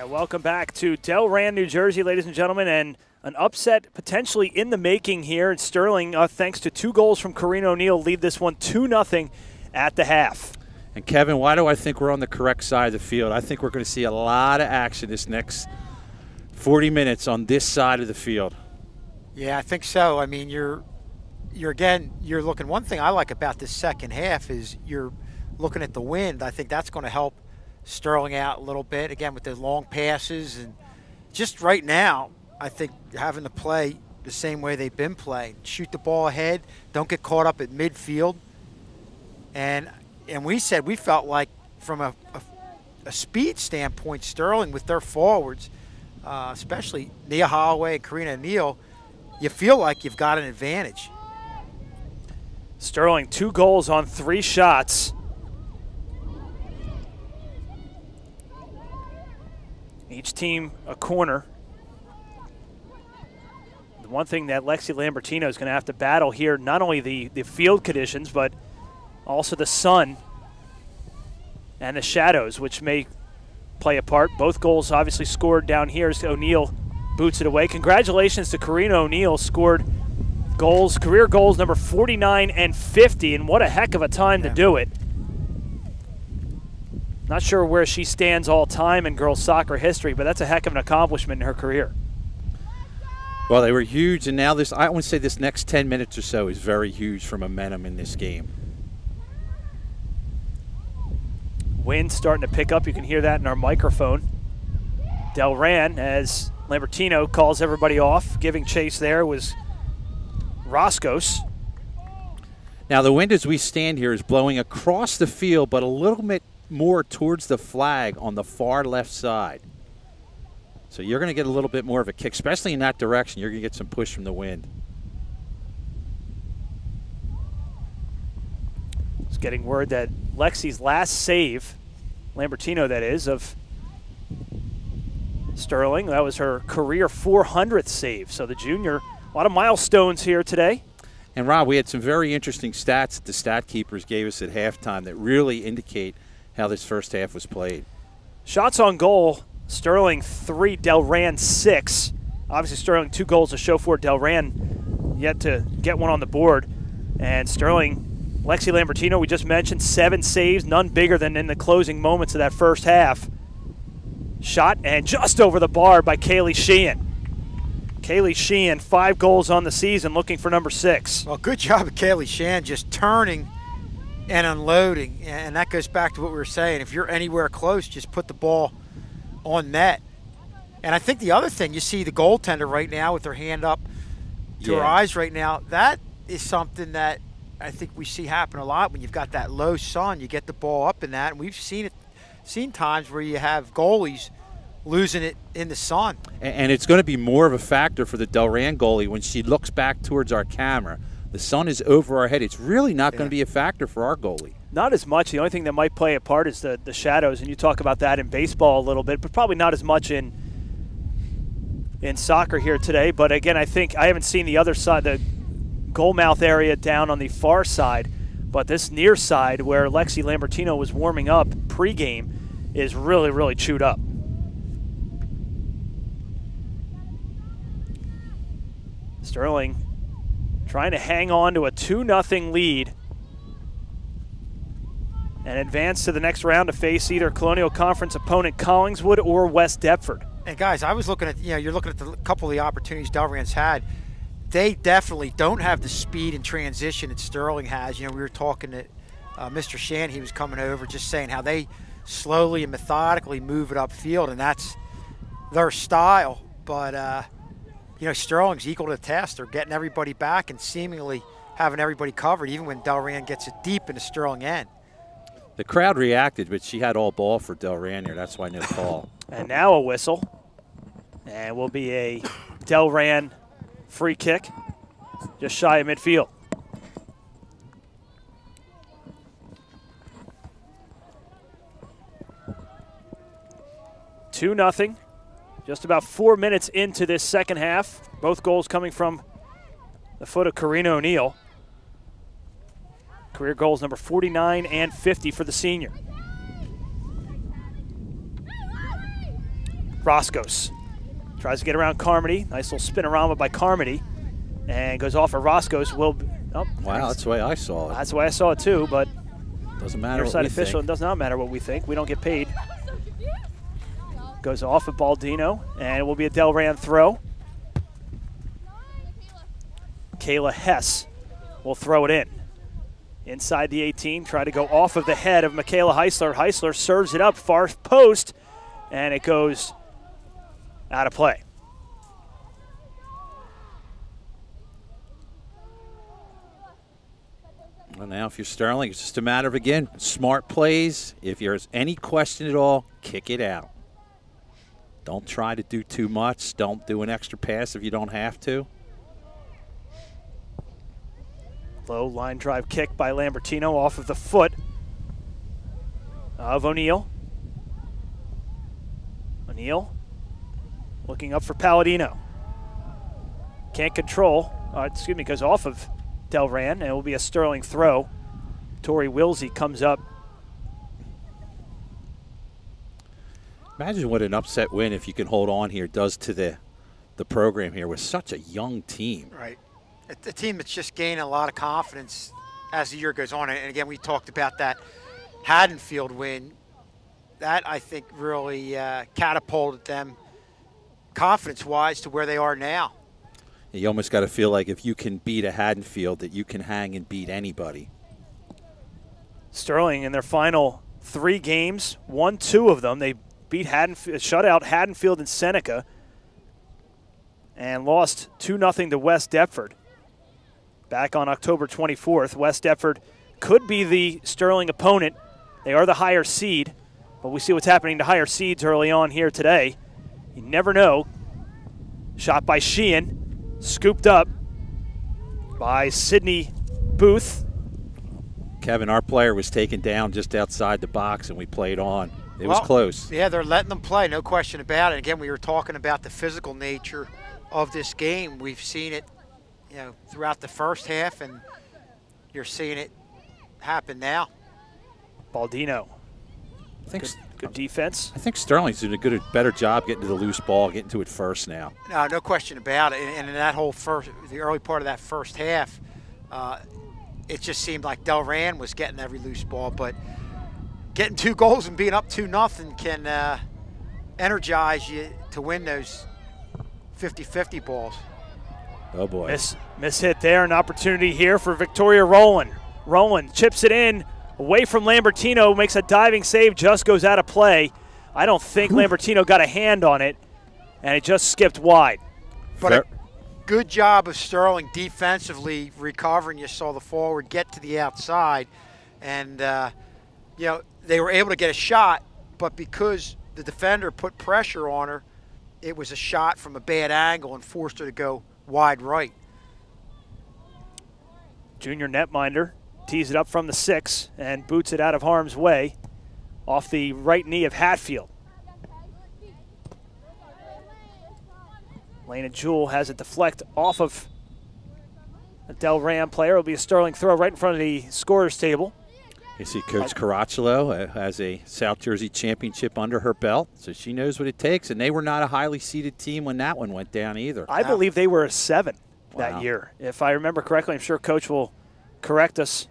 And welcome back to Delran, New Jersey, ladies and gentlemen, and an upset potentially in the making here. And Sterling, thanks to 2 goals from Karina O'Neill, lead this one 2-0 at the half. And Kevin, why do I think we're on the correct side of the field? I think we're going to see a lot of action this next 40 minutes on this side of the field. Yeah, I think so. I mean, you're looking. One thing I like about this second half is you're looking at the wind. I think that's going to help Sterling out a little bit, again, with the long passes. And just right now, I think having to play the same way they've been playing. Shoot the ball ahead. Don't get caught up at midfield. And we said we felt like from a speed standpoint, Sterling with their forwards, especially Nia Holloway and Karina O'Neill, you feel like you've got an advantage. Sterling, 2 goals on 3 shots. Each team a corner. The one thing that Lexi Lambertino is going to have to battle here, not only the field conditions, but also the sun and the shadows, which may play a part. Both goals obviously scored down here as O'Neill boots it away. Congratulations to Karina O'Neill, scored goals, career goals number 49 and 50, and what a heck of a time to do it. Not sure where she stands all time in girls soccer history, but that's a heck of an accomplishment in her career. Well, they were huge, and now I want to say this next 10 minutes or so is very huge for momentum in this game. Wind starting to pick up. You can hear that in our microphone. Delran, as Lambertino calls everybody off, giving chase there was Roscos. Now the wind as we stand here is blowing across the field, but a little bit more towards the flag on the far left side. So you're going to get a little bit more of a kick, especially in that direction. You're going to get some push from the wind. Just getting word that Lexi's last save, Lambertino that is, of Sterling, that was her career 400th save. So the junior, a lot of milestones here today. And Rob, we had some very interesting stats that the stat keepers gave us at halftime that really indicate how this first half was played. Shots on goal, Sterling 3, Delran 6. Obviously Sterling 2 goals to show for Delran, yet to get one on the board. And Sterling, Lexi Lambertino, we just mentioned, 7 saves, none bigger than in the closing moments of that first half. Shot and just over the bar by Kaylee Sheehan. Kaylee Sheehan, 5 goals on the season, looking for number 6. Well, good job of Kaylee Sheehan just turning and unloading, and that goes back to what we were saying. If you're anywhere close, just put the ball on net. And I think the other thing, you see the goaltender right now with her hand up to her eyes right now. That is something that I think we see happen a lot when you've got that low sun. You get the ball up in that, and we've seen times where you have goalies losing it in the sun. And it's going to be more of a factor for the Delran goalie when she looks back towards our camera. The sun is over our head. It's really not going to be a factor for our goalie. Not as much. The only thing that might play a part is the shadows, and you talk about that in baseball a little bit, but probably not as much in soccer here today. But again, I think I haven't seen the other side, the goal mouth area down on the far side, but this near side where Lexi Lambertino was warming up pregame is really, really chewed up. Sterling trying to hang on to a 2-0 lead and advance to the next round to face either Colonial Conference opponent Collingswood or West Deptford. And guys, I was looking at, you're looking at the couple of the opportunities Delran's had. They definitely don't have the speed and transition that Sterling has. We were talking to Mr. Shan, he was coming over, just saying how they slowly and methodically move it upfield, and that's their style. But Sterling's equal to the task. They're getting everybody back and seemingly having everybody covered, even when Delran gets it deep in the Sterling end. The crowd reacted, but she had all ball for Delran here. That's why no call. And now a whistle. And will be a Delran free kick, just shy of midfield. Two nothing. Just about 4 minutes into this second half. Both goals coming from the foot of Karina O'Neill. Career goals number 49 and 50 for the senior. Roscos tries to get around Carmody. Nice little spin-a-rama by Carmody. And goes off of Roscos. Wow, that's the way I saw it. That's the way I saw it too, but doesn't matter near what side we official, think. It does not matter what we think. We don't get paid. Goes off of Baldino, and it will be a Delran throw. Kayla Hess will throw it in. Inside the 18, try to go off of the head of Michaela Heisler. Heisler serves it up, far post, and it goes out of play. Well, now if you're Sterling, it's just a matter of, again, smart plays. If there's any question at all, kick it out. Don't try to do too much. Don't do an extra pass if you don't have to. Low line drive kick by Lambertino off of the foot of O'Neal. O'Neal looking up for Palladino. Can't control. Goes off of Delran, and it will be a Sterling throw. Tori Wilsey comes up. Imagine what an upset win, if you can hold on here, does to the program here with such a young team. Right. A team that's just gaining a lot of confidence as the year goes on. And again, we talked about that Haddonfield win. That, I think, really catapulted them confidence-wise to where they are now. You almost got to feel like if you can beat a Haddonfield, that you can hang and beat anybody. Sterling in their final 3 games, won 2 of them. They beat Haddonfield, shut out Haddonfield and Seneca, and lost 2-0 to West Deptford. Back on October 24th, West Deptford could be the Sterling opponent. They are the higher seed, but we see what's happening to higher seeds early on here today. You never know. Shot by Sheehan, scooped up by Sydney Booth. Kevin, our player was taken down just outside the box, and we played on. It was close. Yeah, they're letting them play, no question about it. Again, we were talking about the physical nature of this game. We've seen it, throughout the first half, and you're seeing it happen now. Baldino. I think good defense. I think Sterling's doing a better job getting to the loose ball, getting to it first now. No question about it. And in that whole the early part of that first half, it just seemed like Delran was getting every loose ball, but getting 2 goals and being up 2-0 can energize you to win those 50-50 balls. Oh, boy. Miss hit there. An opportunity here for Victoria Rowland. Rowland chips it in away from Lambertino, makes a diving save, just goes out of play. I don't think Lambertino got a hand on it, and it just skipped wide. But a good job of Sterling defensively recovering. You saw the forward get to the outside, and, they were able to get a shot, but because the defender put pressure on her, it was a shot from a bad angle and forced her to go wide right. Junior netminder tees it up from the 6 and boots it out of harm's way off the right knee of Hatfield. Lena Jewell has it deflect off of a Delran player. It'll be a Sterling throw right in front of the scorer's table. You see Coach Caracciolo has a South Jersey championship under her belt, so she knows what it takes, and they were not a highly seeded team when that one went down either. I believe they were a 7 that year. If I remember correctly, I'm sure Coach will correct us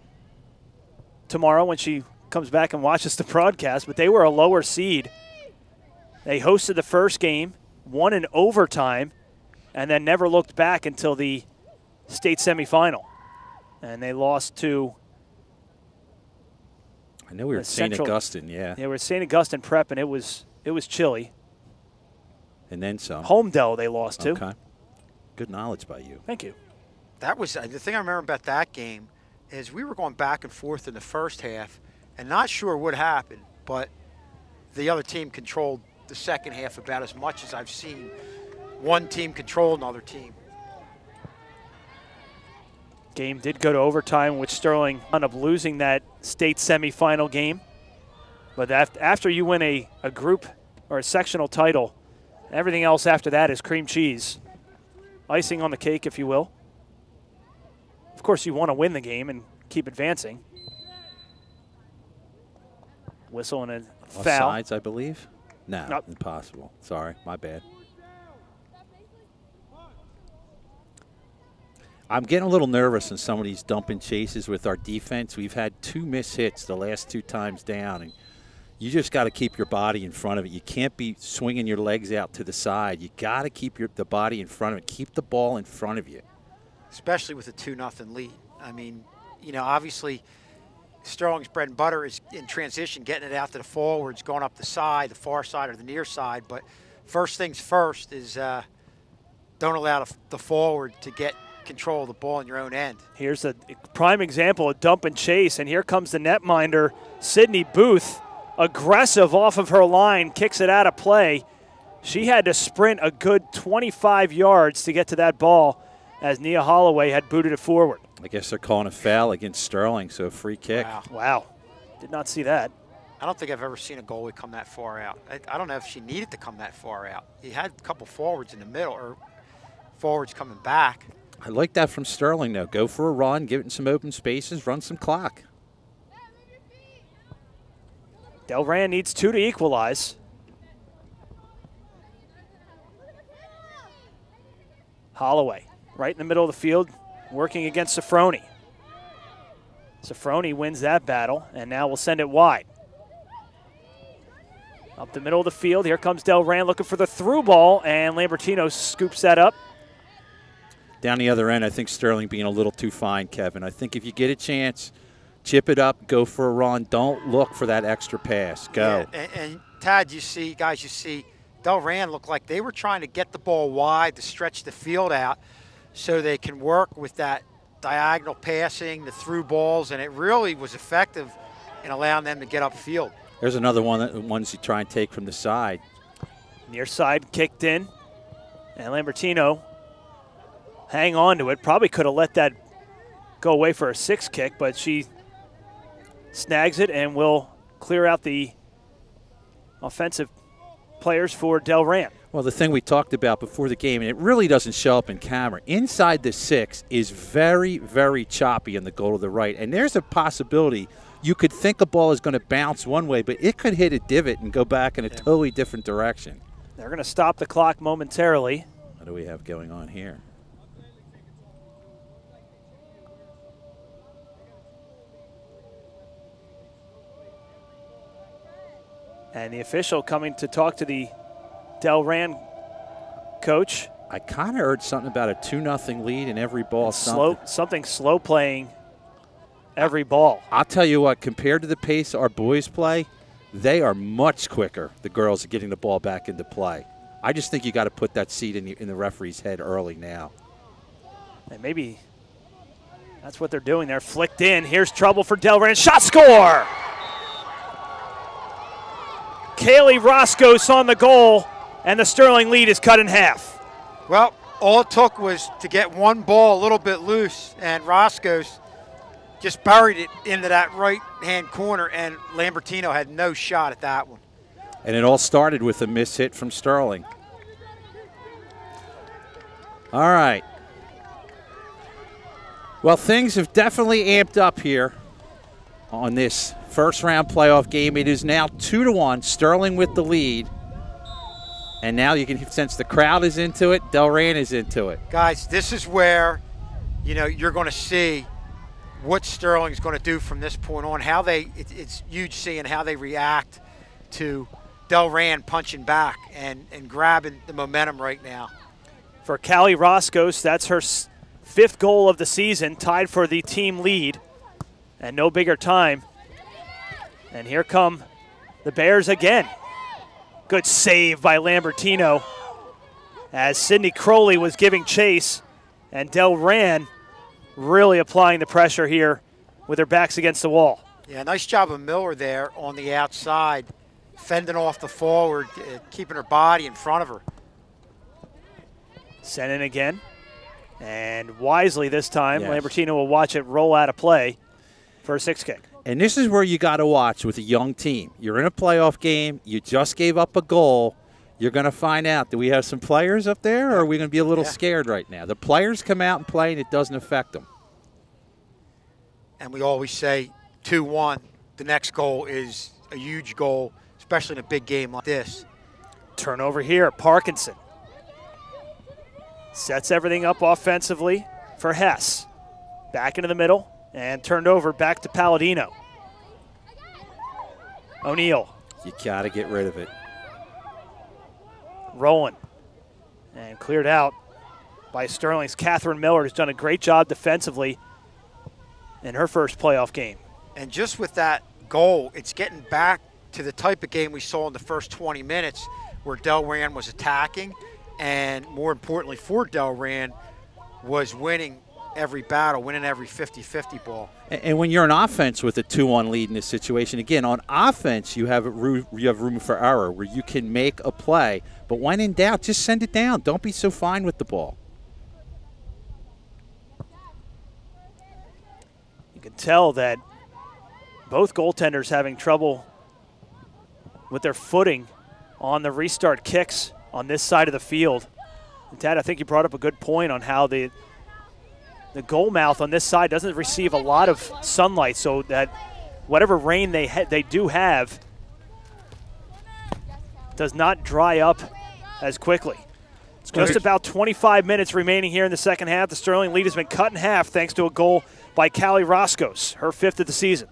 tomorrow when she comes back and watches the broadcast, but they were a lower seed. They hosted the first game, won in overtime, and then never looked back until the state semifinal. And they lost to... I know we were at St. Augustine, yeah. They were at St. Augustine Prep, and it was chilly. And then some. Homedale they lost to. Okay. Good knowledge by you. Thank you. That was the thing I remember about that game is we were going back and forth in the first half and not sure what happened, but the other team controlled the second half about as much as I've seen one team control another team. Game did go to overtime, which Sterling ended up losing that state semifinal game. But after you win a group or a sectional title, everything else after that is cream cheese. Icing on the cake, if you will. Of course, you want to win the game and keep advancing. Whistle and a foul. Offsides, I believe. No, Nope. impossible. Sorry, my bad. I'm getting a little nervous in some of these dump and chases with our defense. We've had 2 missed hits the last 2 times down, and you just got to keep your body in front of it. You can't be swinging your legs out to the side. You got to keep the body in front of it. Keep the ball in front of you. Especially with a 2-0 lead. I mean, you know, obviously Sterling's bread and butter is in transition, getting it out to the forwards, going up the side, the far side or the near side. But first things first is don't allow the forward to get control of the ball in your own end. Here's a prime example of dump and chase, and here comes the netminder, Sydney Booth, aggressive off of her line, kicks it out of play. She had to sprint a good 25 yards to get to that ball as Nia Holloway had booted it forward. I guess they're calling a foul against Sterling, so a free kick. Wow. Did not see that. I don't think I've ever seen a goalie come that far out. I don't know if she needed to come that far out. He had a couple forwards in the middle, or forwards coming back. I like that from Sterling, though. Go for a run, give it in some open spaces, run some clock. Delran needs 2 to equalize. Holloway, right in the middle of the field, working against Sofroni. Sofroni wins that battle, and now we'll send it wide. Up the middle of the field, here comes Delran looking for the through ball, and Lambertino scoops that up. Down the other end, I think Sterling being a little too fine, Kevin. I think if you get a chance, chip it up, go for a run. Don't look for that extra pass. Go. Yeah, and Tad, you see, Delran looked like they were trying to get the ball wide to stretch the field out so they can work with that diagonal passing, the through balls, and it really was effective in allowing them to get upfield. There's another one, ones you try and take from the side. Near side kicked in, and Lambertino hang on to it. Probably could have let that go away for a 6 kick, but she snags it and will clear out the offensive players for Delran. Well, the thing we talked about before the game, and it really doesn't show up in camera, inside the 6 is very, very choppy in the goal to the right. And there's a possibility you could think a ball is going to bounce one way, but it could hit a divot and go back in a totally different direction. They're going to stop the clock momentarily. What do we have going on here? And the official coming to talk to the Delran coach. I kind of heard something about a 2-0 lead in every ball. Something slow playing every ball. I'll tell you what, compared to the pace our boys play, they are much quicker, the girls, at getting the ball back into play. I just think you got to put that seat in the referee's head early now. And maybe that's what they're doing there. Flicked in. Here's trouble for Delran. Shot, score! Kaylee Roscos on the goal, and the Sterling lead is cut in half. Well, all it took was to get one ball a little bit loose, and Roscos just buried it into that right-hand corner, and Lambertino had no shot at that one. And it all started with a miss hit from Sterling. All right. Well, things have definitely amped up here on this first-round playoff game. It is now 2-1, Sterling with the lead. And now you can sense the crowd is into it, Delran is into it. Guys, this is where, you know, you're going to see what Sterling's going to do from this point on. It's huge seeing how they react to Delran punching back and grabbing the momentum right now. For Callie Roscos, that's her 5th goal of the season, tied for the team lead, and no bigger time. And here come the Bears again. Good save by Lambertino as Sydney Crowley was giving chase, and Delran really applying the pressure here with her backs against the wall. Yeah, nice job of Miller there on the outside, fending off the forward, keeping her body in front of her. Sent in again, and wisely this time, yes. Lambertino will watch it roll out of play for a 6 kick. And this is where you got to watch with a young team. You're in a playoff game. You just gave up a goal. You're going to find out, do we have some players up there, or are we going to be a little scared right now? The players come out and play, and it doesn't affect them. And we always say 2-1, the next goal is a huge goal, especially in a big game like this. Turnover here, Parkinson. Sets everything up offensively for Hess. Back into the middle and turned over back to Palladino. O'Neal. You got to get rid of it. Rolling. And cleared out by Sterling's Catherine Miller, who's done a great job defensively in her first playoff game. And just with that goal, it's getting back to the type of game we saw in the first 20 minutes where Delran was attacking and, more importantly for Delran, was winning every battle, winning every 50-50 ball. And when you're on offense with a 2-1 lead in this situation, again, on offense you have room for error where you can make a play. But when in doubt, just send it down. Don't be so fine with the ball. You can tell that both goaltenders having trouble with their footing on the restart kicks on this side of the field. And Tad, I think you brought up a good point on how the goal mouth on this side doesn't receive a lot of sunlight, so that whatever rain they do have does not dry up as quickly. It's just about 25 minutes remaining here in the second half. The Sterling lead has been cut in half thanks to a goal by Callie Roscos, her 5th of the season.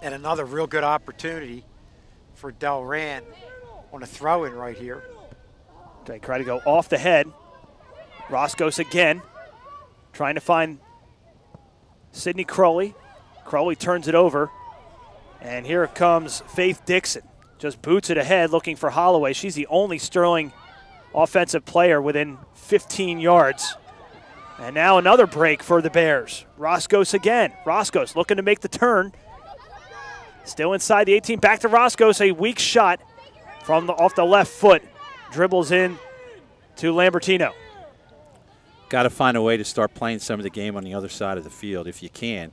And another real good opportunity for Delran on a throw-in right here. They try to go off the head. Roscos again, trying to find Sydney Crowley. Crowley turns it over. And here comes Faith Dixon. Just boots it ahead, looking for Holloway. She's the only Sterling offensive player within 15 yards. And now another break for the Bears. Roscos again. Roscos looking to make the turn. Still inside the 18. Back to Roscos. A weak shot from off the left foot. Dribbles in to Lambertino. Got to find a way to start playing some of the game on the other side of the field if you can.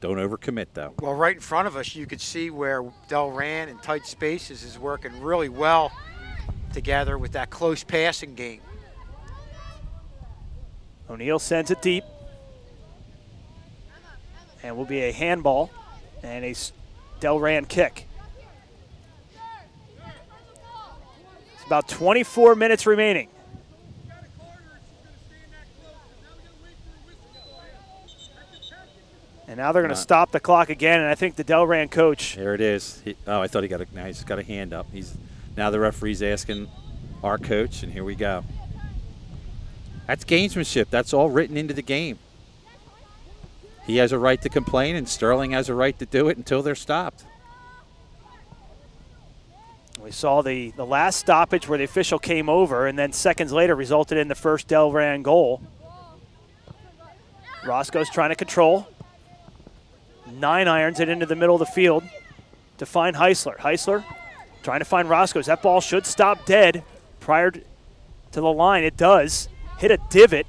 Don't overcommit, though. Well, right in front of us, you could see where Delran in tight spaces is working really well together with that close passing game. O'Neal sends it deep. And will be a handball and a Delran kick. It's about 24 minutes remaining. And now they're going to stop the clock again, and I think the Delran coach. There it is. I thought he's got a hand up. Now the referee's asking our coach, and here we go. That's gamesmanship. That's all written into the game. He has a right to complain, and Sterling has a right to do it until they're stopped. We saw the last stoppage where the official came over, and then seconds later resulted in the first Delran goal. Roscoe's trying to control. 9-irons it into the middle of the field to find Heisler. Heisler trying to find Roscos. That ball should stop dead prior to the line. It does. Hit a divot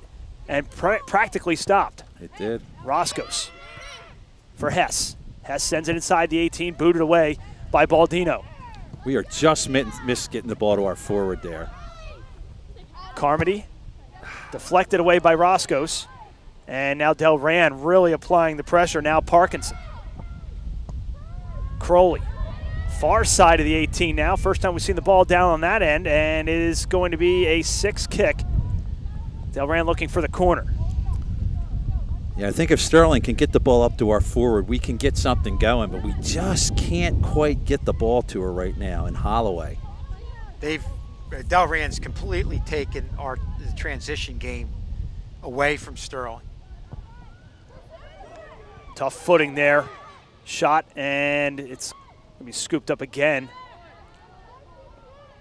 and practically stopped. It did. Roscos for Hess. Hess sends it inside the 18, booted away by Baldino. We are just missed getting the ball to our forward there. Carmody deflected away by Roscos. And now Delran really applying the pressure. Now Parkinson. Crowley. Far side of the 18 now. First time we've seen the ball down on that end. And it is going to be a 6 kick. Delran looking for the corner. Yeah, I think if Sterling can get the ball up to our forward, we can get something going. But we just can't quite get the ball to her right now in Holloway. Delran's completely taken the transition game away from Sterling. Tough footing there. Shot, and it's going to be scooped up again.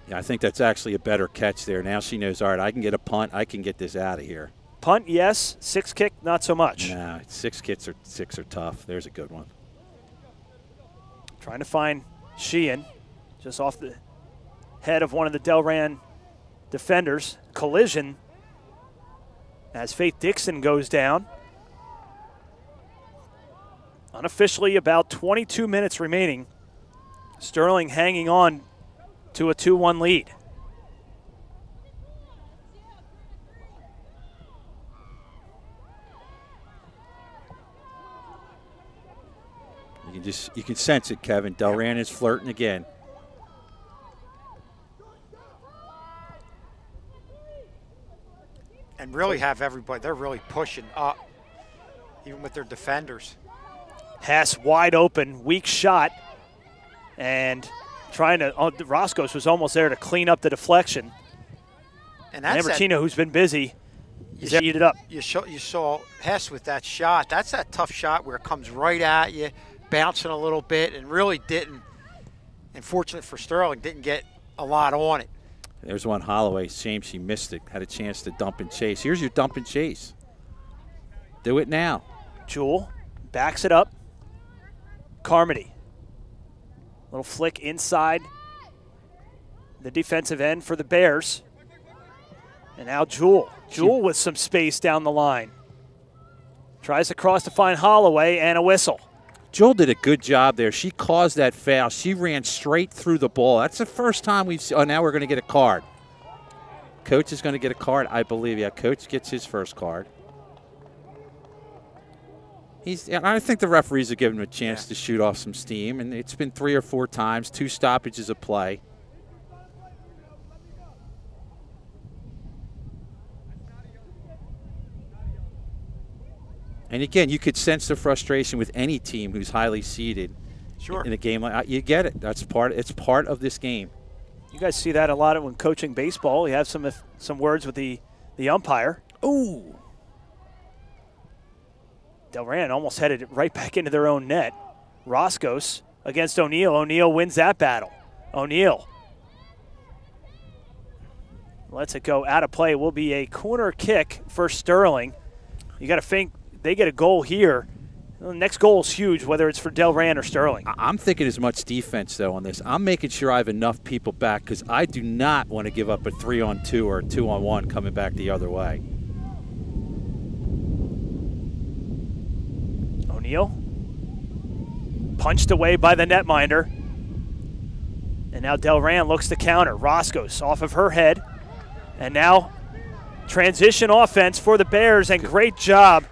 Yeah, I think that's actually a better catch there. Now she knows, all right, I can get a punt. I can get this out of here. Punt, yes. 6 kick, not so much. No, 6 kicks are tough. There's a good one. Trying to find Sheehan, just off the head of one of the Delran defenders. Collision as Faith Dixon goes down. Unofficially, about 22 minutes remaining. Sterling hanging on to a 2-1 lead. You can sense it, Kevin. Delran is flirting again. and really have everybody. They're really pushing up, even with their defenders. Hess wide open, weak shot, and trying to. Roscoe's was almost there to clean up the deflection. And that's Lambertino, who's been busy, he's eat it up. You saw Hess with that shot. That's that tough shot where it comes right at you, bouncing a little bit, and really didn't. And fortunate for Sterling, didn't get a lot on it. There's one Holloway. Shame she missed it. Had a chance to dump and chase. Here's your dump and chase. Do it now. Jewell backs it up. Carmody. Little flick inside the defensive end for the Bears. And now Jewell. Jewell with some space down the line. Tries to cross to find Holloway, and a whistle. Jewell did a good job there. She caused that foul. She ran straight through the ball. That's the first time we've seen. Oh, now we're going to get a card. Coach is going to get a card, I believe. Yeah, Coach gets his first card. I think the referees have given him a chance to shoot off some steam, and it's been 3 or 4 times, 2 stoppages of play. And again, you could sense the frustration with any team who's highly seeded in a game like that. You get it. It's part of this game. You guys see that a lot when coaching baseball. You have some words with the umpire. Ooh. Delran almost headed it right back into their own net. Roscoe's against O'Neal. O'Neal wins that battle. O'Neal lets it go out of play. Will be a corner kick for Sterling. You got to think they get a goal here. The next goal is huge, whether it's for Delran or Sterling. I'm thinking as much defense, though, on this. I'm making sure I have enough people back because I do not want to give up a 3-on-2 or a 2-on-1 coming back the other way. O'Neal punched away by the netminder. And now Delran looks to counter. Roscoe's off of her head. And now transition offense for the Bears, and great job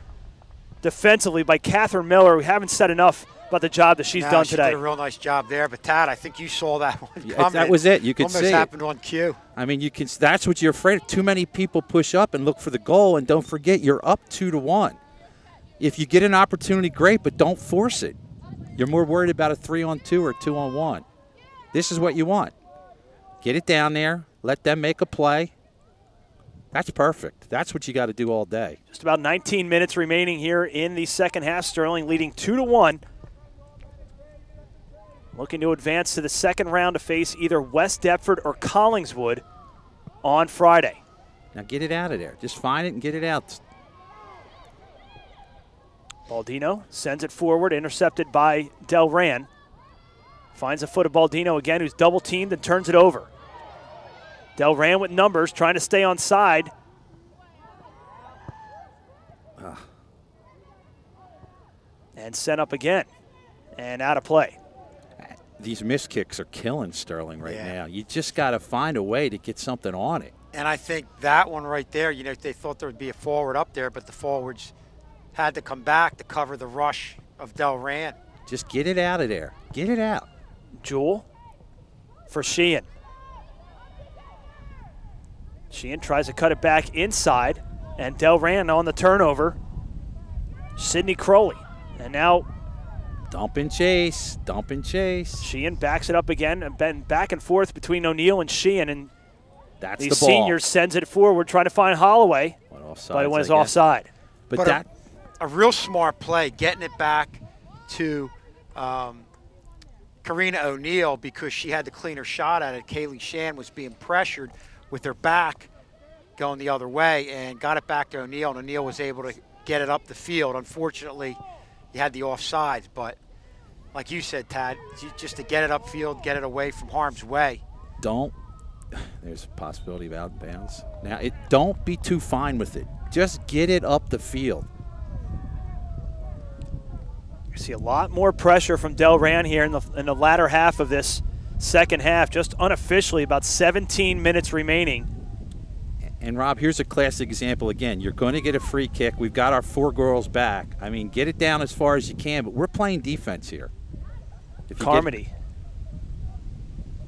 defensively by Catherine Miller. We haven't said enough about the job that she's done today. She did a real nice job there. But, Tad, I think you saw that one coming. That was it. You could see almost happened on cue. I mean, that's what you're afraid of. Too many people push up and look for the goal, and don't forget you're up 2-1. If you get an opportunity, great, but don't force it. You're more worried about a 3-on-2 or a 2-on-1. This is what you want. Get it down there. Let them make a play. That's perfect. That's what you got to do all day. Just about 19 minutes remaining here in the second half. Sterling leading 2-1. Looking to advance to the second round to face either West Deptford or Collingswood on Friday. Now get it out of there. Just find it and get it out. Baldino sends it forward, intercepted by Delran. Finds a foot of Baldino again, who's double teamed and turns it over. Delran with numbers, trying to stay on side. And sent up again. And out of play. These missed kicks are killing Sterling right now. You just got to find a way to get something on it. And I think that one right there, you know, they thought there would be a forward up there, but the forwards had to come back to cover the rush of Delran. Just get it out of there. Get it out. Jewell for Sheehan. Sheehan tries to cut it back inside, and Delran on the turnover. Sidney Crowley. And now dump and chase, dump and chase. Sheehan backs it up again, and been back and forth between O'Neal and Sheehan, and that's the ball. Senior sends it forward, trying to find Holloway, but it was offside. But that a real smart play, getting it back to Karina O'Neal because she had to clean her shot at it. Kaylee Shan was being pressured with her back going the other way and got it back to O'Neal, and O'Neal was able to get it up the field. Unfortunately, you had the offsides, but like you said, Tad, just to get it upfield, get it away from harm's way. There's a possibility of out of bounds. Now, don't be too fine with it. Just get it up the field. You see a lot more pressure from Delran here in the latter half of this second half, just unofficially about 17 minutes remaining. And, Rob, here's a classic example again. You're going to get a free kick. We've got our 4 girls back. I mean, get it down as far as you can, but we're playing defense here. Carmody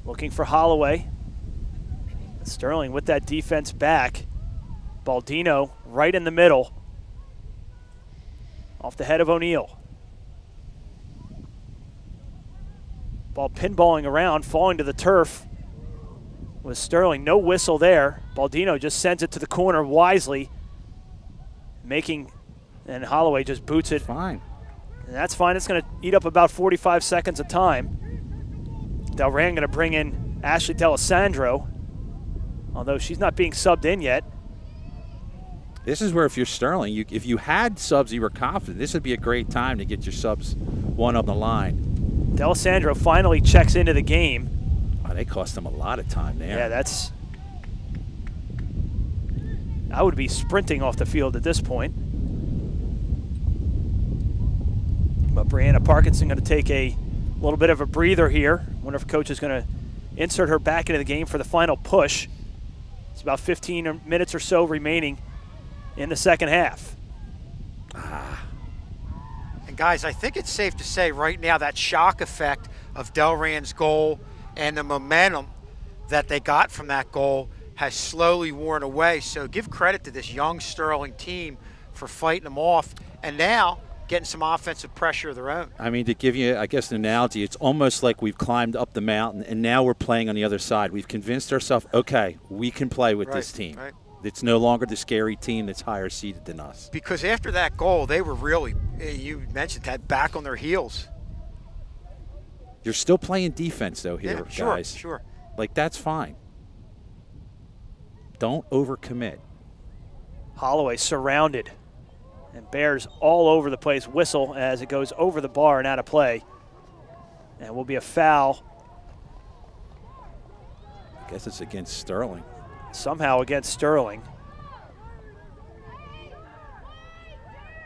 looking for Holloway. Sterling with that defense back. Baldino right in the middle, off the head of O'Neal. Ball pinballing around, falling to the turf was Sterling. No whistle there. Baldino just sends it to the corner wisely, and Holloway just boots it. Fine. And that's fine. It's going to eat up about 45 seconds of time. Delran going to bring in Ashley D'Alessandro, although she's not being subbed in yet. This is where if you're Sterling, if you had subs you were confident, this would be a great time to get your subs one on the line. D'Alessandro finally checks into the game. Oh, they cost them a lot of time there. Yeah, I would be sprinting off the field at this point. But Brianna Parkinson going to take a little bit of a breather here. Wonder if coach is going to insert her back into the game for the final push. It's about 15 minutes or so remaining in the second half. And guys, I think it's safe to say right now that shock effect of Delran's goal and the momentum that they got from that goal has slowly worn away. So give credit to this young Sterling team for fighting them off and now getting some offensive pressure of their own. I mean, to give you, I guess, an analogy, it's almost like we've climbed up the mountain and now we're playing on the other side. We've convinced ourselves, okay, we can play with this team. Right. It's no longer the scary team that's higher seeded than us. Because after that goal, they were really, you mentioned that, back on their heels. You're still playing defense, though, here, guys. Sure. Like, that's fine. Don't overcommit. Holloway surrounded. And Bears all over the place. Whistle as it goes over the bar and out of play. And will be a foul. I guess it's against Sterling. Somehow against Sterling.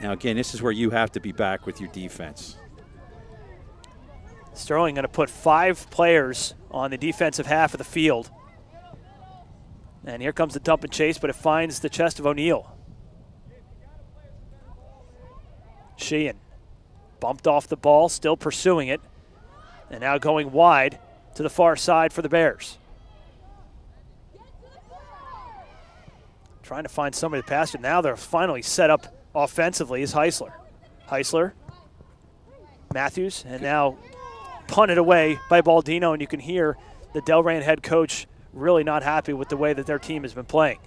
Now, again, this is where you have to be back with your defense. Sterling going to put 5 players on the defensive half of the field. And here comes the dump and chase, but it finds the chest of O'Neal. Sheehan bumped off the ball, still pursuing it. And now going wide to the far side for the Bears. Trying to find somebody to pass it. Now they're finally set up offensively is Heisler. Heisler, Matthews, and now punted away by Baldino, and you can hear the Delran head coach really not happy with the way that their team has been playing.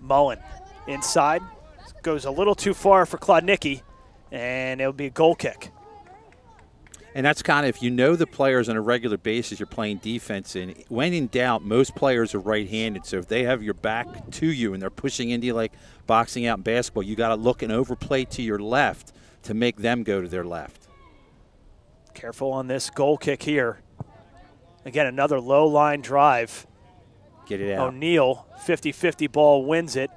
Mullen inside, goes a little too far for Klodnicki, and it'll be a goal kick. And that's kind of, if you know the players on a regular basis you're playing defense in, when in doubt, most players are right-handed. So if they have your back to you and they're pushing into you like boxing out in basketball, you got to look and overplay to your left to make them go to their left. Careful on this goal kick here. Again, another low-line drive. Get it out. O'Neal, 50-50 ball, wins it,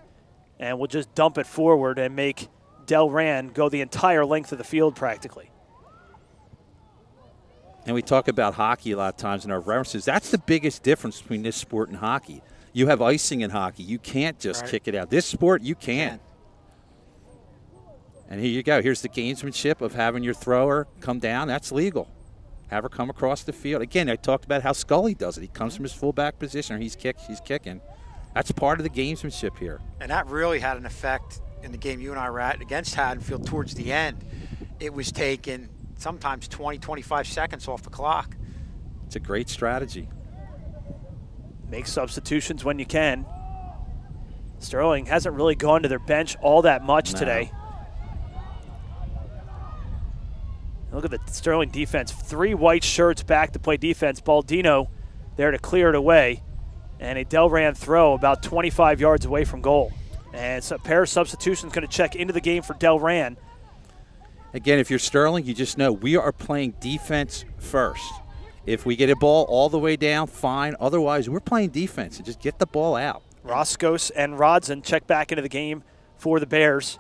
and will just dump it forward and make Delran go the entire length of the field practically. And we talk about hockey a lot of times in our references. That's the biggest difference between this sport and hockey. You have icing in hockey. You can't just kick it out. This sport, you can. And here you go. Here's the gamesmanship of having your thrower come down. That's legal. Have her come across the field. Again, I talked about how Scully does it. He comes from his fullback position. He's kicking. That's part of the gamesmanship here. And that really had an effect in the game you and I were at against Haddonfield towards the end. It was taking sometimes 20, 25 seconds off the clock. It's a great strategy. Make substitutions when you can. Sterling hasn't really gone to their bench all that much today. Look at the Sterling defense. 3 white shirts back to play defense. Baldino there to clear it away. And a Delran throw about 25 yards away from goal. And so a pair of substitutions going to check into the game for Delran. Again, if you're Sterling, you just know we are playing defense first. If we get a ball all the way down, fine. Otherwise, we're playing defense and just get the ball out. Roscos and Rodson check back into the game for the Bears.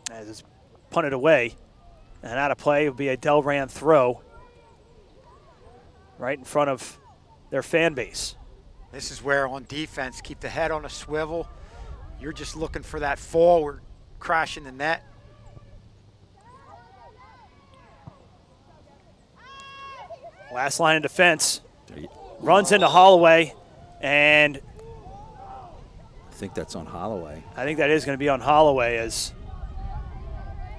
As it's punted away. And out of play will be a Delran throw right in front of their fan base. This is where on defense, keep the head on a swivel. You're just looking for that forward crash in the net. Last line of defense. Runs into Holloway, and I think that's on Holloway. I think that is going to be on Holloway as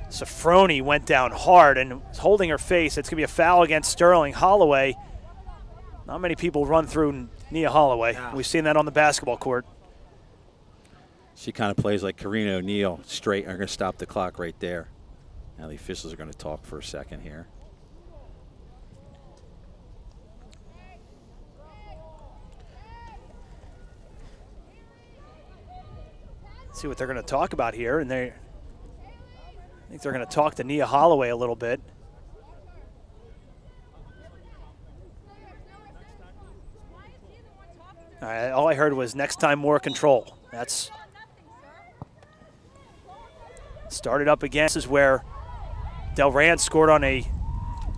Sofroni went down hard and was holding her face. It's going to be a foul against Sterling. Holloway, not many people run through Nia Holloway. No. We've seen that on the basketball court. She kind of plays like Karina O'Neill, straight. I'm going to stop the clock right there. Now the officials are going to talk for a second here. See what they're going to talk about here, and I think they're going to talk to Nia Holloway a little bit. All I heard was next time more control. That's started up again. This is where Delran scored on a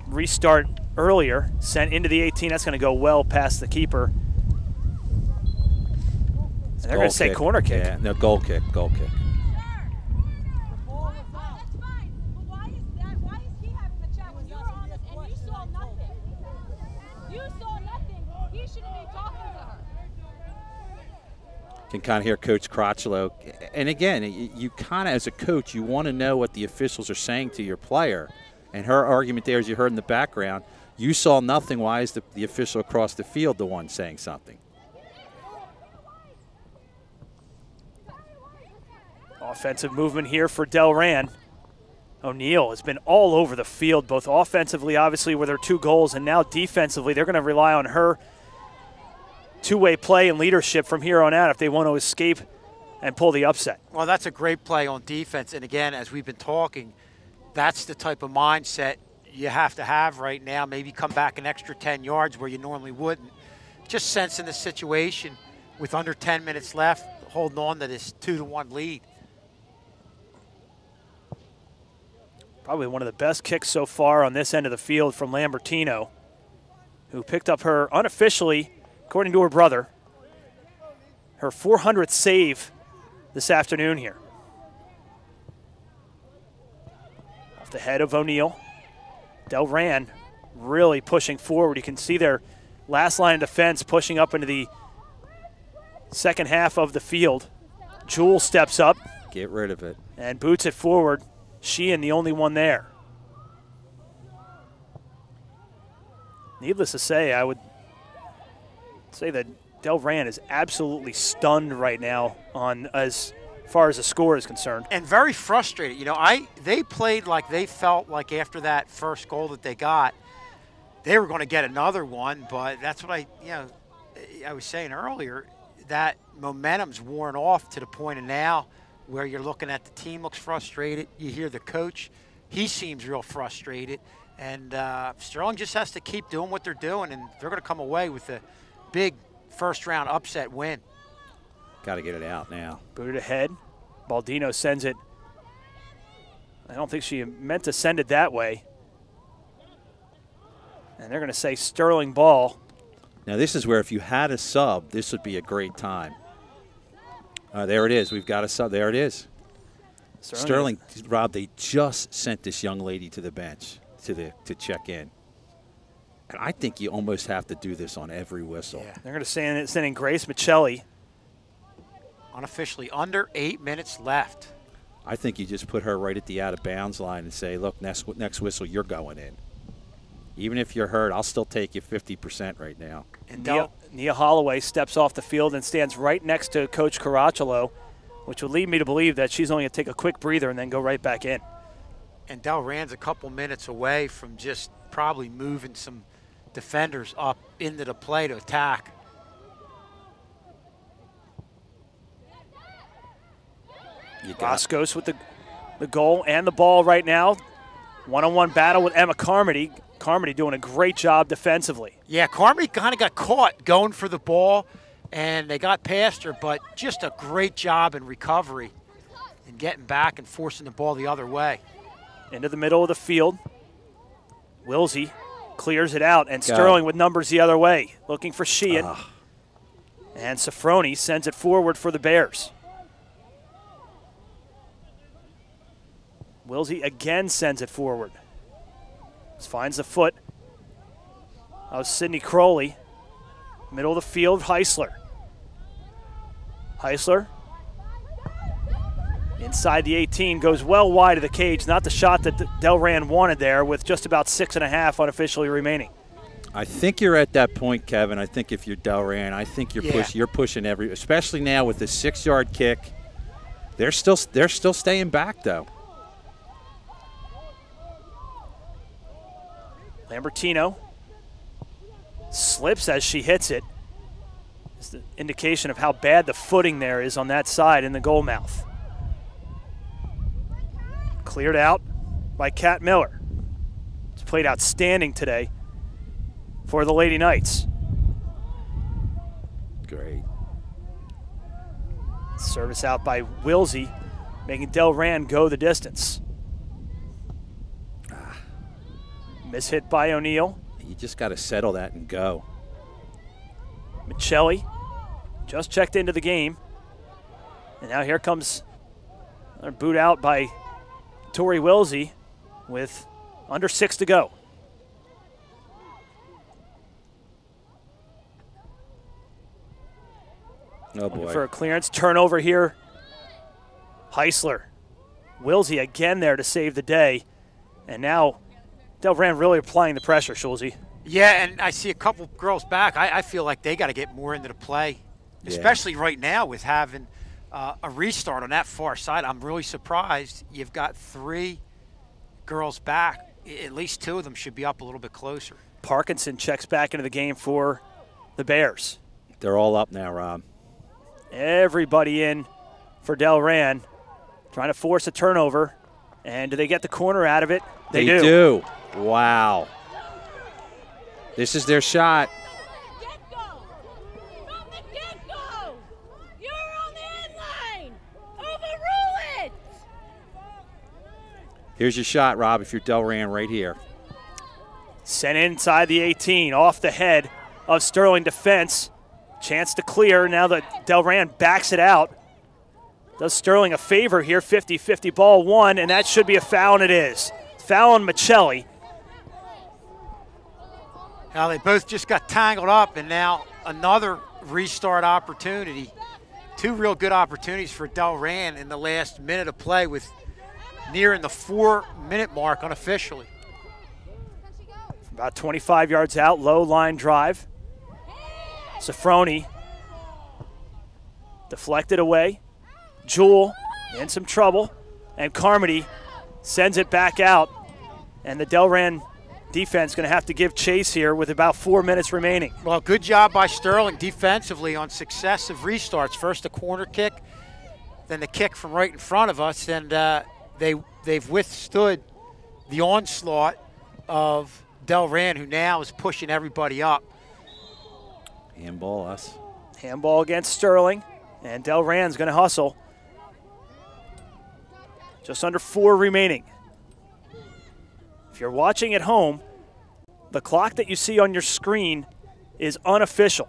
restart earlier, sent into the 18. That's going to go well past the keeper. And they're going to say corner kick. Yeah, no, goal kick, goal kick. Can kind of hear Coach Crotchlow. And again, you kind of, as a coach, you want to know what the officials are saying to your player. And her argument there, as you heard in the background, you saw nothing. Why is the official across the field the one saying something? Offensive movement here for Delran. O'Neill has been all over the field, both offensively, obviously, with her 2 goals, and now defensively. They're going to rely on her two-way play and leadership from here on out if they want to escape and pull the upset. Well, that's a great play on defense. And, again, as we've been talking, that's the type of mindset you have to have right now. Maybe come back an extra 10 yards where you normally wouldn't. Just sensing the situation with under 10 minutes left, holding on to this 2-1 lead. Probably one of the best kicks so far on this end of the field from Lambertino, who picked up her unofficially, according to her brother, her 400th save this afternoon here. Off the head of O'Neill. Delran really pushing forward. You can see their last line of defense pushing up into the second half of the field. Jewel steps up. Get rid of it. And boots it forward. Sheehan, the only one there. Needless to say, I would say that Delran is absolutely stunned right now on as far as the score is concerned. And very frustrated. You know, they played like they felt like after that first goal that they got, they were going to get another one, but that's what I was saying earlier, that momentum's worn off to the point of now where you're looking at the team looks frustrated. You hear the coach, he seems real frustrated. And Sterling just has to keep doing what they're doing, and they're going to come away with a big first-round upset win. Got to get it out now. Booted ahead. Baldino sends it. I don't think she meant to send it that way. And they're going to say Sterling ball. Now this is where if you had a sub, this would be a great time. There it is. We've got a sub. There it is. Sterling, Rob, they just sent this young lady to the bench to check in. And I think you almost have to do this on every whistle. Yeah. They're going to send in Grace Michelli. Unofficially, under 8 minutes left. I think you just put her right at the out-of-bounds line and say, look, next whistle, you're going in. Even if you're hurt, I'll still take you 50% right now. And Nia Holloway steps off the field and stands right next to Coach Caracciolo, which would lead me to believe that she's only going to take a quick breather and then go right back in. And Delran's a couple minutes away from just probably moving some defenders up into the play to attack. Roscos with the goal and the ball right now. One-on-one battle with Emma Carmody. Carmody doing a great job defensively. Yeah, Carmody kind of got caught going for the ball, and they got past her, but just a great job in recovery and getting back and forcing the ball the other way. Into the middle of the field. Wilsey clears it out, and Sterling with numbers the other way, looking for Sheehan. And Sofroni sends it forward for the Bears. Wilsey again sends it forward. Finds the foot That was Sydney Crowley. Middle of the field, Heisler. Heisler inside the 18, goes well wide of the cage. Not the shot that Delran wanted there, with just about 6.5 unofficially remaining. I think you're at that point, Kevin. I think if you're Delran, I think you're pushing every, especially now with the 6-yard kick. They're still staying back though. Lambertino slips as she hits it. It's the indication of how bad the footing there is on that side in the goal mouth. Cleared out by Kat Miller. It's played outstanding today for the Lady Knights. Great. Service out by Wilsey, making Delran go the distance. Mishit by O'Neill. You just got to settle that and go. Michelli just checked into the game. And now here comes another boot out by Tori Wilsey with under 6 to go. Oh boy. Looking for a clearance. Turnover here. Heisler. Wilsey again there to save the day. And now Delran really applying the pressure, Schulze. Yeah, and I see a couple girls back. I feel like they got to get more into the play, especially right now with having a restart on that far side. I'm really surprised you've got 3 girls back. At least 2 of them should be up a little bit closer. Parkinson checks back into the game for the Bears. They're all up now, Rob. Everybody in for Delran, trying to force a turnover. And do they get the corner out of it? They do. Wow. This is their shot. From the get-go! You're on the end line! Overrule it! Here's your shot, Rob, if you're Delran right here. Sent inside the 18, off the head of Sterling defense. Chance to clear now that Delran backs it out. Does Sterling a favor here, 50-50 ball 1, and that should be a foul, and it is. Foul on Michelli. Now they both just got tangled up, and now another restart opportunity. 2 real good opportunities for Delran in the last minute of play, with nearing the 4-minute mark unofficially. About 25 yards out, low line drive. Safroni deflected away. Jewell in some trouble, and Carmody sends it back out, and the Delran defense going to have to give chase here with about 4 minutes remaining. Well, good job by Sterling defensively on successive restarts. First a corner kick, then the kick from right in front of us, and they've withstood the onslaught of Delran, who now is pushing everybody up. Handball us. Handball against Sterling, and Delran's going to hustle. Just under 4 remaining. If you're watching at home, the clock that you see on your screen is unofficial.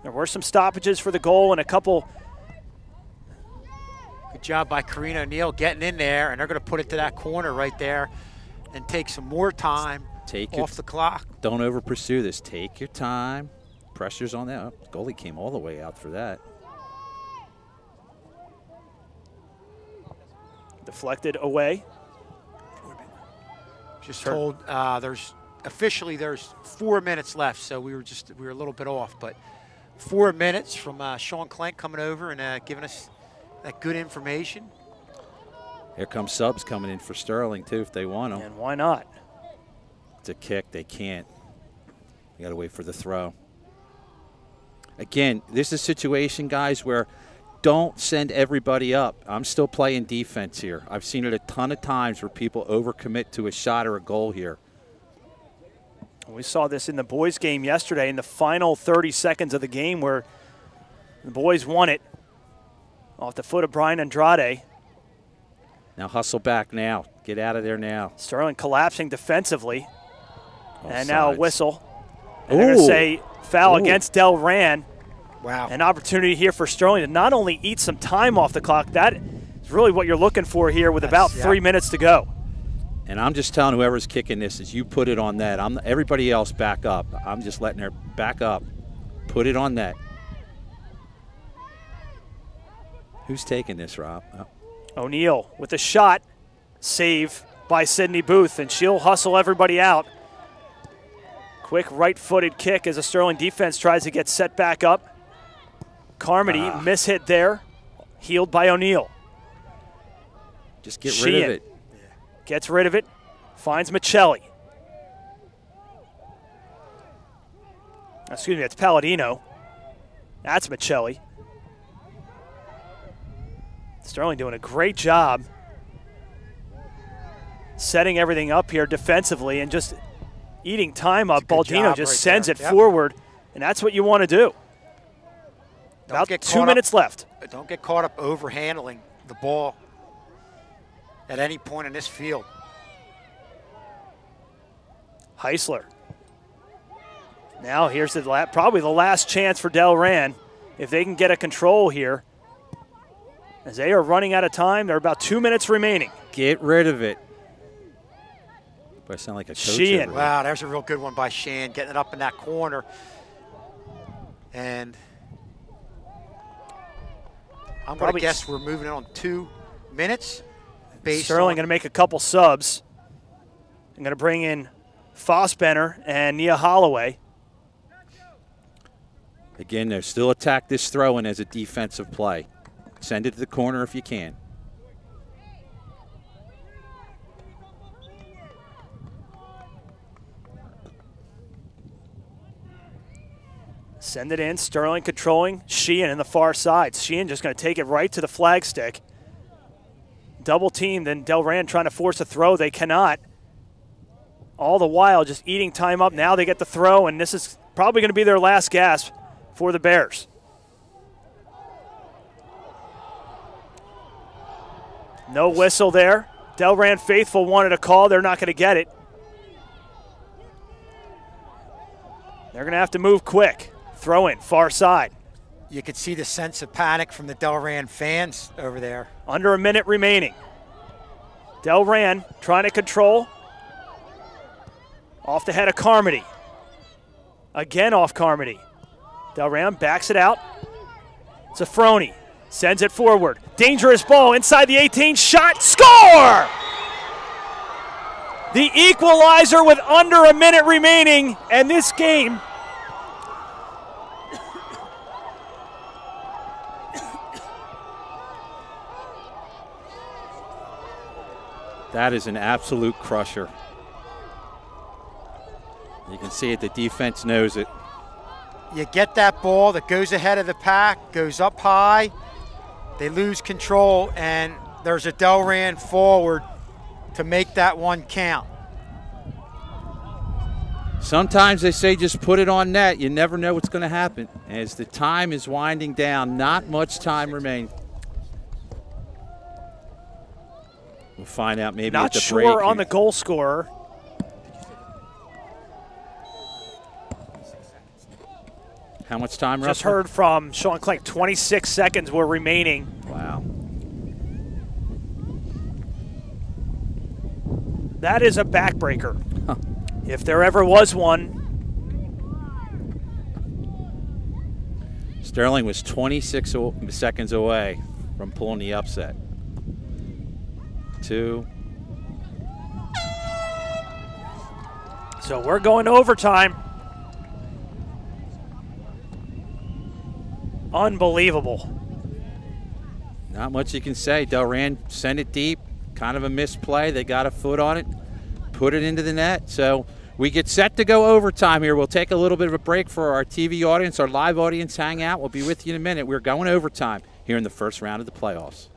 There were some stoppages for the goal and a couple. Good job by Karina O'Neill getting in there, and they're going to put it to that corner right there and take some more time off the clock. Don't over pursue this. Take your time. Pressure's on that. Oh, goalie came all the way out for that. Deflected away. Just told there's 4 minutes left, so we were a little bit off, but 4 minutes from Sean Clank coming over and giving us that good information. Here comes subs coming in for Sterling too if they want them. And why not? It's a kick. They can't. You got to wait for the throw. Again, this is a situation, guys, where don't send everybody up. I'm still playing defense here. I've seen it a ton of times where people overcommit to a shot or a goal here. We saw this in the boys' game yesterday in the final 30 seconds of the game where the boys won it off the foot of Brian Andrade. Now hustle back now. Get out of there now. Sterling collapsing defensively. And Offsides. now a whistle. And they're going to say foul against Delran. Wow. An opportunity here for Sterling to not only eat some time off the clock, that is really what you're looking for here with about 3 minutes to go. And I'm just telling whoever's kicking this is you put it on net. Everybody else back up. I'm just letting her back up. Put it on net. Who's taking this, Rob? Oh. O'Neal with a shot. Save by Sydney Booth, and she'll hustle everybody out. Quick right-footed kick as the Sterling defense tries to get set back up. Carmody mishit there. Healed by O'Neal. Just get rid of it. Gets rid of it. Finds Michelli. Excuse me, it's Palladino. That's Michelli. Sterling doing a great job setting everything up here defensively and just eating time up. Baldino just sends it forward, and that's what you want to do. About 2 minutes left. Don't get caught up overhandling the ball at any point in this field. Heisler. Now here's probably the last chance for Delran if they can get a control here. As they are running out of time, there are about 2 minutes remaining. Get rid of it. But I sound like a coach. Sheehan. Wow, there's a real good one by Sheehan, getting it up in that corner. And I'm going to guess we're moving on 2 minutes. Sterling going to make a couple subs. I'm going to bring in Fossbenner and Nia Holloway. Again, they'll still attack this throw-in as a defensive play. Send it to the corner if you can. Send it in. Sterling controlling. Sheehan in the far side. Sheehan just going to take it right to the flag stick. Double teamed, and Delran trying to force a throw. They cannot. All the while just eating time up. Now they get the throw, and this is probably going to be their last gasp for the Bears. No whistle there. Delran faithful wanted a call. They're not going to get it. They're going to have to move quick. Throw in, far side. You could see the sense of panic from the Delran fans over there. Under a minute remaining. Delran trying to control. Off the head of Carmody. Again off Carmody. Delran backs it out. Zafroni sends it forward. Dangerous ball inside the 18. Shot, score! The equalizer with under a minute remaining, and this game that is an absolute crusher. You can see it, the defense knows it. You get that ball that goes ahead of the pack, goes up high, they lose control, and there's a Delran forward to make that one count. Sometimes they say just put it on net. You never know what's going to happen. As the time is winding down, not much time remains. We'll find out maybe not at the sure break on here. the goal scorer. How much time? Just heard from Sean Clank, 26 seconds were remaining. Wow. That is a backbreaker. Huh. If there ever was one. Sterling was 26 seconds away from pulling the upset. 2. So we're going to overtime. Unbelievable. Not much you can say. Delran sent it deep. Kind of a misplay. They got a foot on it. Put it into the net. So we get set to go overtime here. We'll take a little bit of a break for our TV audience, our live audience hangout. We'll be with you in a minute. We're going overtime here in the first round of the playoffs.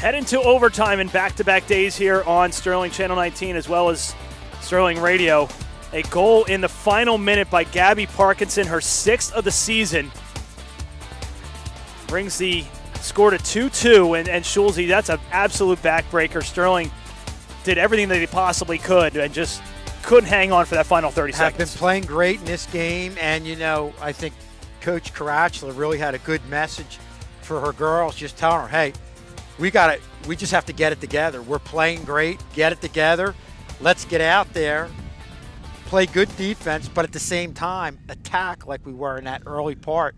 Head into overtime in back-to-back days here on Sterling Channel 19 as well as Sterling Radio. A goal in the final minute by Gabby Parkinson, her 6th of the season. Brings the score to 2-2, and Schulze, that's an absolute backbreaker. Sterling did everything that he possibly could and just couldn't hang on for that final 30 seconds. Have been playing great in this game, and, you know, I think Coach Karachla really had a good message for her girls, just telling her, hey, we just have to get it together. We're playing great. Get it together. Let's get out there, play good defense, but at the same time, attack like we were in that early part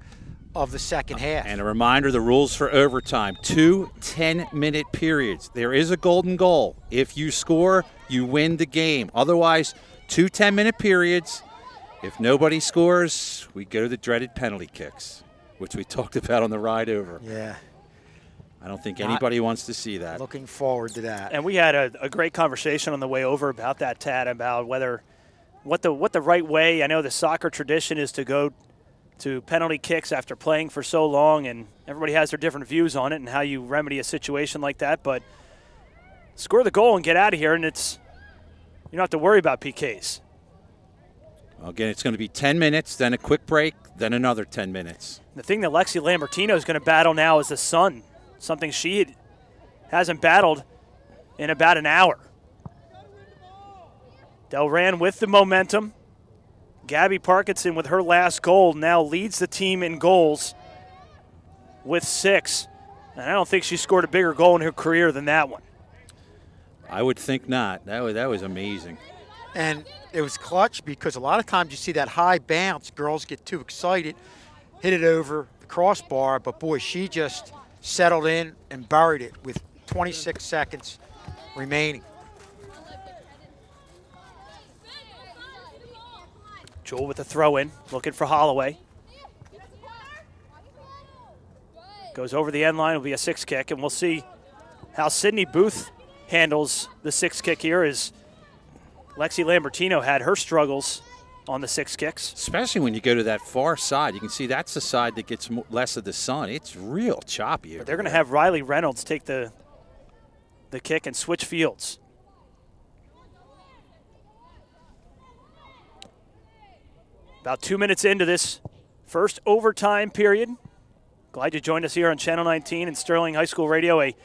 of the second half. And a reminder, the rules for overtime, 2 10-minute periods. There is a golden goal. If you score, you win the game. Otherwise, 2 10-minute periods. If nobody scores, we go to the dreaded penalty kicks, which we talked about on the ride over. Yeah. I don't think anybody wants to see that. Looking forward to that. And we had a great conversation on the way over about that, Tad, about what the right way. I know the soccer tradition is to go to penalty kicks after playing for so long, and everybody has their different views on it and how you remedy a situation like that. But score the goal and get out of here, and you don't have to worry about PKs. Well, again, it's going to be 10 minutes, then a quick break, then another 10 minutes. The thing that Lexi Lambertino is going to battle now is the sun, something she hasn't battled in about an hour. Delran with the momentum. Gabby Parkinson with her last goal now leads the team in goals with 6. And I don't think she scored a bigger goal in her career than that one. I would think not. That was amazing. And it was clutch because a lot of times you see that high bounce, girls get too excited, hit it over the crossbar, but boy, she just settled in and buried it with 26 seconds remaining. Jewel with the throw-in, looking for Holloway. Goes over the end line, will be a 6 kick, and we'll see how Sydney Booth handles the 6 kick here as Lexi Lambertino had her struggles on the 6 kicks. Especially when you go to that far side. You can see that's the side that gets less of the sun. It's real choppy. But they're going to have Riley Reynolds take the kick and switch fields. About 2 minutes into this first overtime period. Glad you joined us here on Channel 19 and Sterling High School Radio. A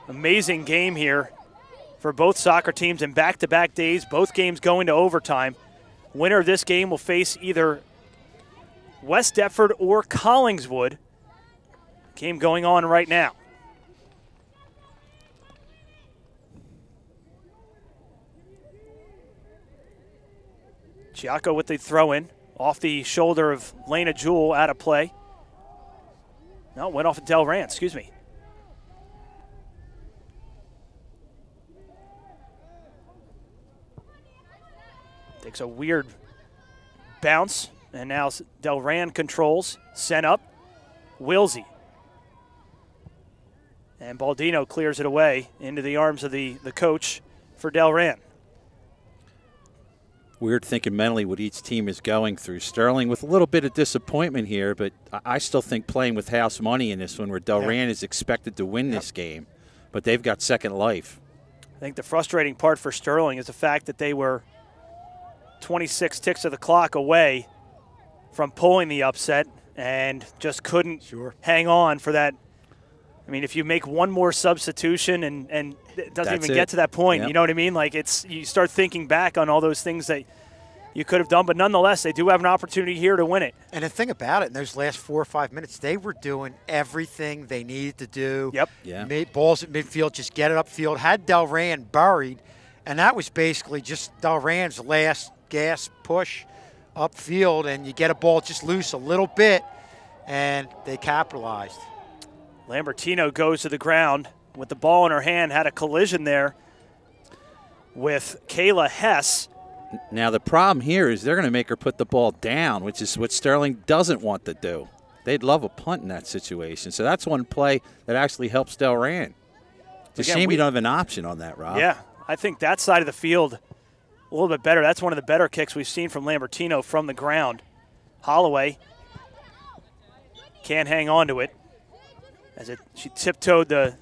amazing game here for both soccer teams in back-to-back days, both games going to overtime. Winner of this game will face either West Deptford or Collingswood. Game going on right now. Chiacco with the throw-in off the shoulder of Lena Jewell, out of play. No, went off of Delran, excuse me. Takes a weird bounce, and now Delran controls. Sent up, Wilsey. And Baldino clears it away into the arms of the coach for Delran. Weird thinking mentally what each team is going through. Sterling with a little bit of disappointment here, but I still think playing with house money in this one where Delran is expected to win this game, but they've got second life. I think the frustrating part for Sterling is the fact that they were 26 ticks of the clock away from pulling the upset and just couldn't hang on for that. I mean, if you make one more substitution and it doesn't even get to that point, you know what I mean? Like, you start thinking back on all those things that you could have done, but nonetheless, they do have an opportunity here to win it. And the thing about it, in those last 4 or 5 minutes, they were doing everything they needed to do. Yep. Yeah. Made balls at midfield, just get it upfield. Had Delran buried, and that was basically just Delran's last gas push upfield, and you get a ball just loose a little bit, and they capitalized. Lambertino goes to the ground with the ball in her hand, had a collision there with Kayla Hess. Now the problem here is they're going to make her put the ball down, which is what Sterling doesn't want to do. They'd love a punt in that situation. So that's one play that actually helps Delran. It's a shame you don't have an option on that, Rob. Yeah, I think that side of the field a little bit better. That's one of the better kicks we've seen from Lambertino from the ground. Holloway can't hang on to it as she tiptoed the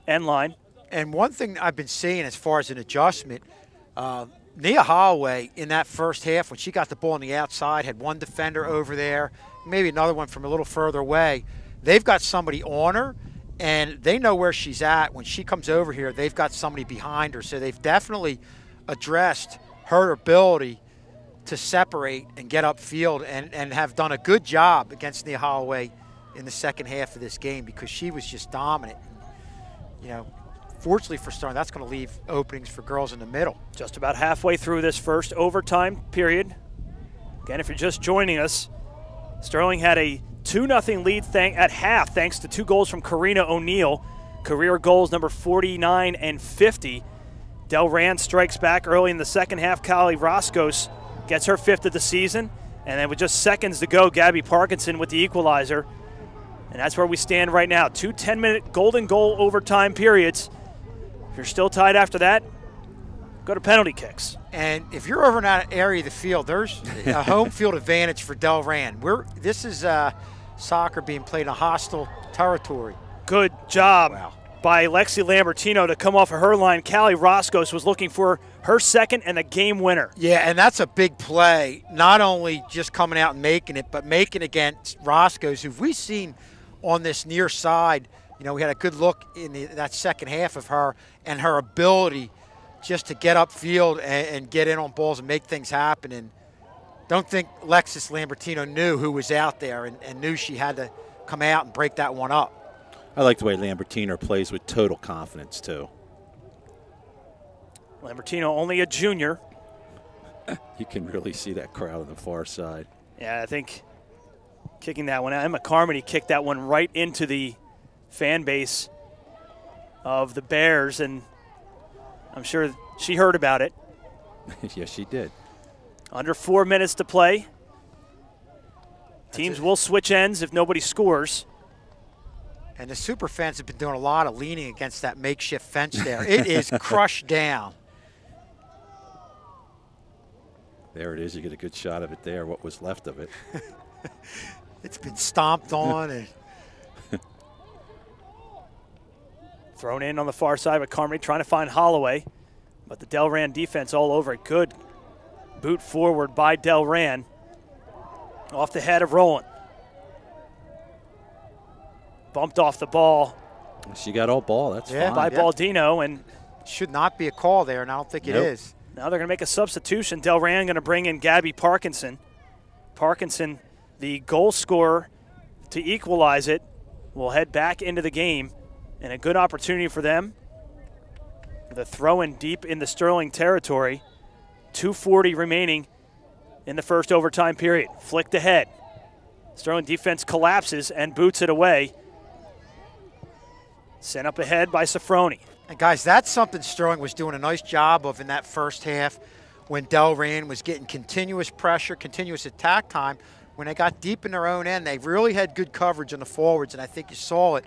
end line. And one thing I've been seeing as far as an adjustment, Nia Holloway in that first half, when she got the ball on the outside, had one defender over there, maybe another one from a little further away. They've got somebody on her, and they know where she's at. When she comes over here, they've got somebody behind her. So they've definitely addressed her ability to separate and get upfield, and have done a good job against Nia Holloway in the second half of this game, because she was just dominant. You know, fortunately for Sterling, that's going to leave openings for girls in the middle. Just about halfway through this first overtime period. Again, if you're just joining us, Sterling had a 2-0 lead at half thanks to 2 goals from Karina O'Neill. Career goals number 49 and 50. Delran strikes back early in the second half. Callie Roscos gets her 5th of the season. And then with just seconds to go, Gabby Parkinson with the equalizer. And that's where we stand right now. 2 10-minute golden goal overtime periods. If you're still tied after that, go to penalty kicks. And if you're over in that area of the field, there's a home field advantage for Delran. This is soccer being played in a hostile territory. Good job by Lexi Lambertino to come off of her line. Callie Roscos was looking for her second and the game winner. Yeah, and that's a big play. Not only just coming out and making it, but making against Roscos, who we've seen on this near side. You know, we had a good look in that second half of her and her ability just to get upfield and get in on balls and make things happen. And don't think Lexis Lambertino knew who was out there and knew she had to come out and break that one up. I like the way Lambertino plays with total confidence, too. Lambertino, only a junior. You can really see that crowd on the far side. Yeah, I think kicking that one out. Emma Carmody kicked that one right into the fan base of the Bears, and I'm sure she heard about it. Yes, she did. Under 4 minutes to play. Teams will switch ends if nobody scores. And the super fans have been doing a lot of leaning against that makeshift fence there. It is crushed down. There it is. You get a good shot of it there, what was left of it. It's been stomped on. And thrown in on the far side with Carmody trying to find Holloway. But the Delran defense all over it. Good boot forward by Delran. Off the head of Rowland. Bumped off the ball. She got all ball. That's fine. By Baldino, and should not be a call there, and I don't think it is. Now they're going to make a substitution. Delran going to bring in Gabby Parkinson. Parkinson, the goal scorer to equalize it, will head back into the game, and a good opportunity for them. The throw in deep in the Sterling territory. 2:40 remaining in the first overtime period. Flicked ahead. Sterling defense collapses and boots it away. Sent up ahead by Sofroni. And guys, that's something Sterling was doing a nice job of in that first half when Delran was getting continuous pressure, continuous attack time. When they got deep in their own end, they really had good coverage on the forwards, and I think you saw it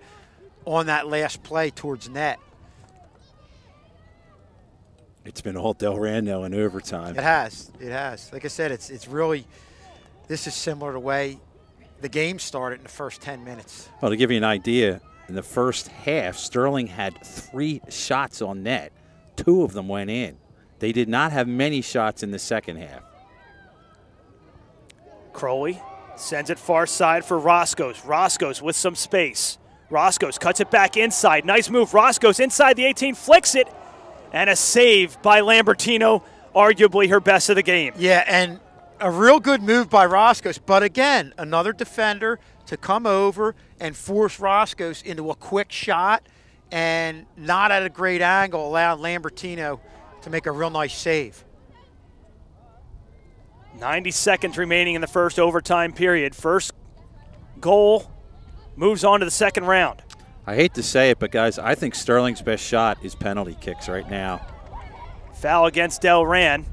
on that last play towards net. It's been all Delran now in overtime. It has. It has. Like I said, it's really, this is similar to the way the game started in the first 10 minutes. Well, to give you an idea, in the first half, Sterling had 3 shots on net. 2 of them went in. They did not have many shots in the second half. Crowley sends it far side for Roscos. Roscos with some space. Roscos cuts it back inside. Nice move. Roscos inside the 18, flicks it, and a save by Lambertino, arguably her best of the game. Yeah, and a real good move by Roscos, but again, another defender to come over and force Roscos into a quick shot and not at a great angle, allowed Lambertino to make a real nice save. 90 seconds remaining in the first overtime period. First goal moves on to the second round. I hate to say it, but guys, I think Sterling's best shot is penalty kicks right now. Foul against Delran.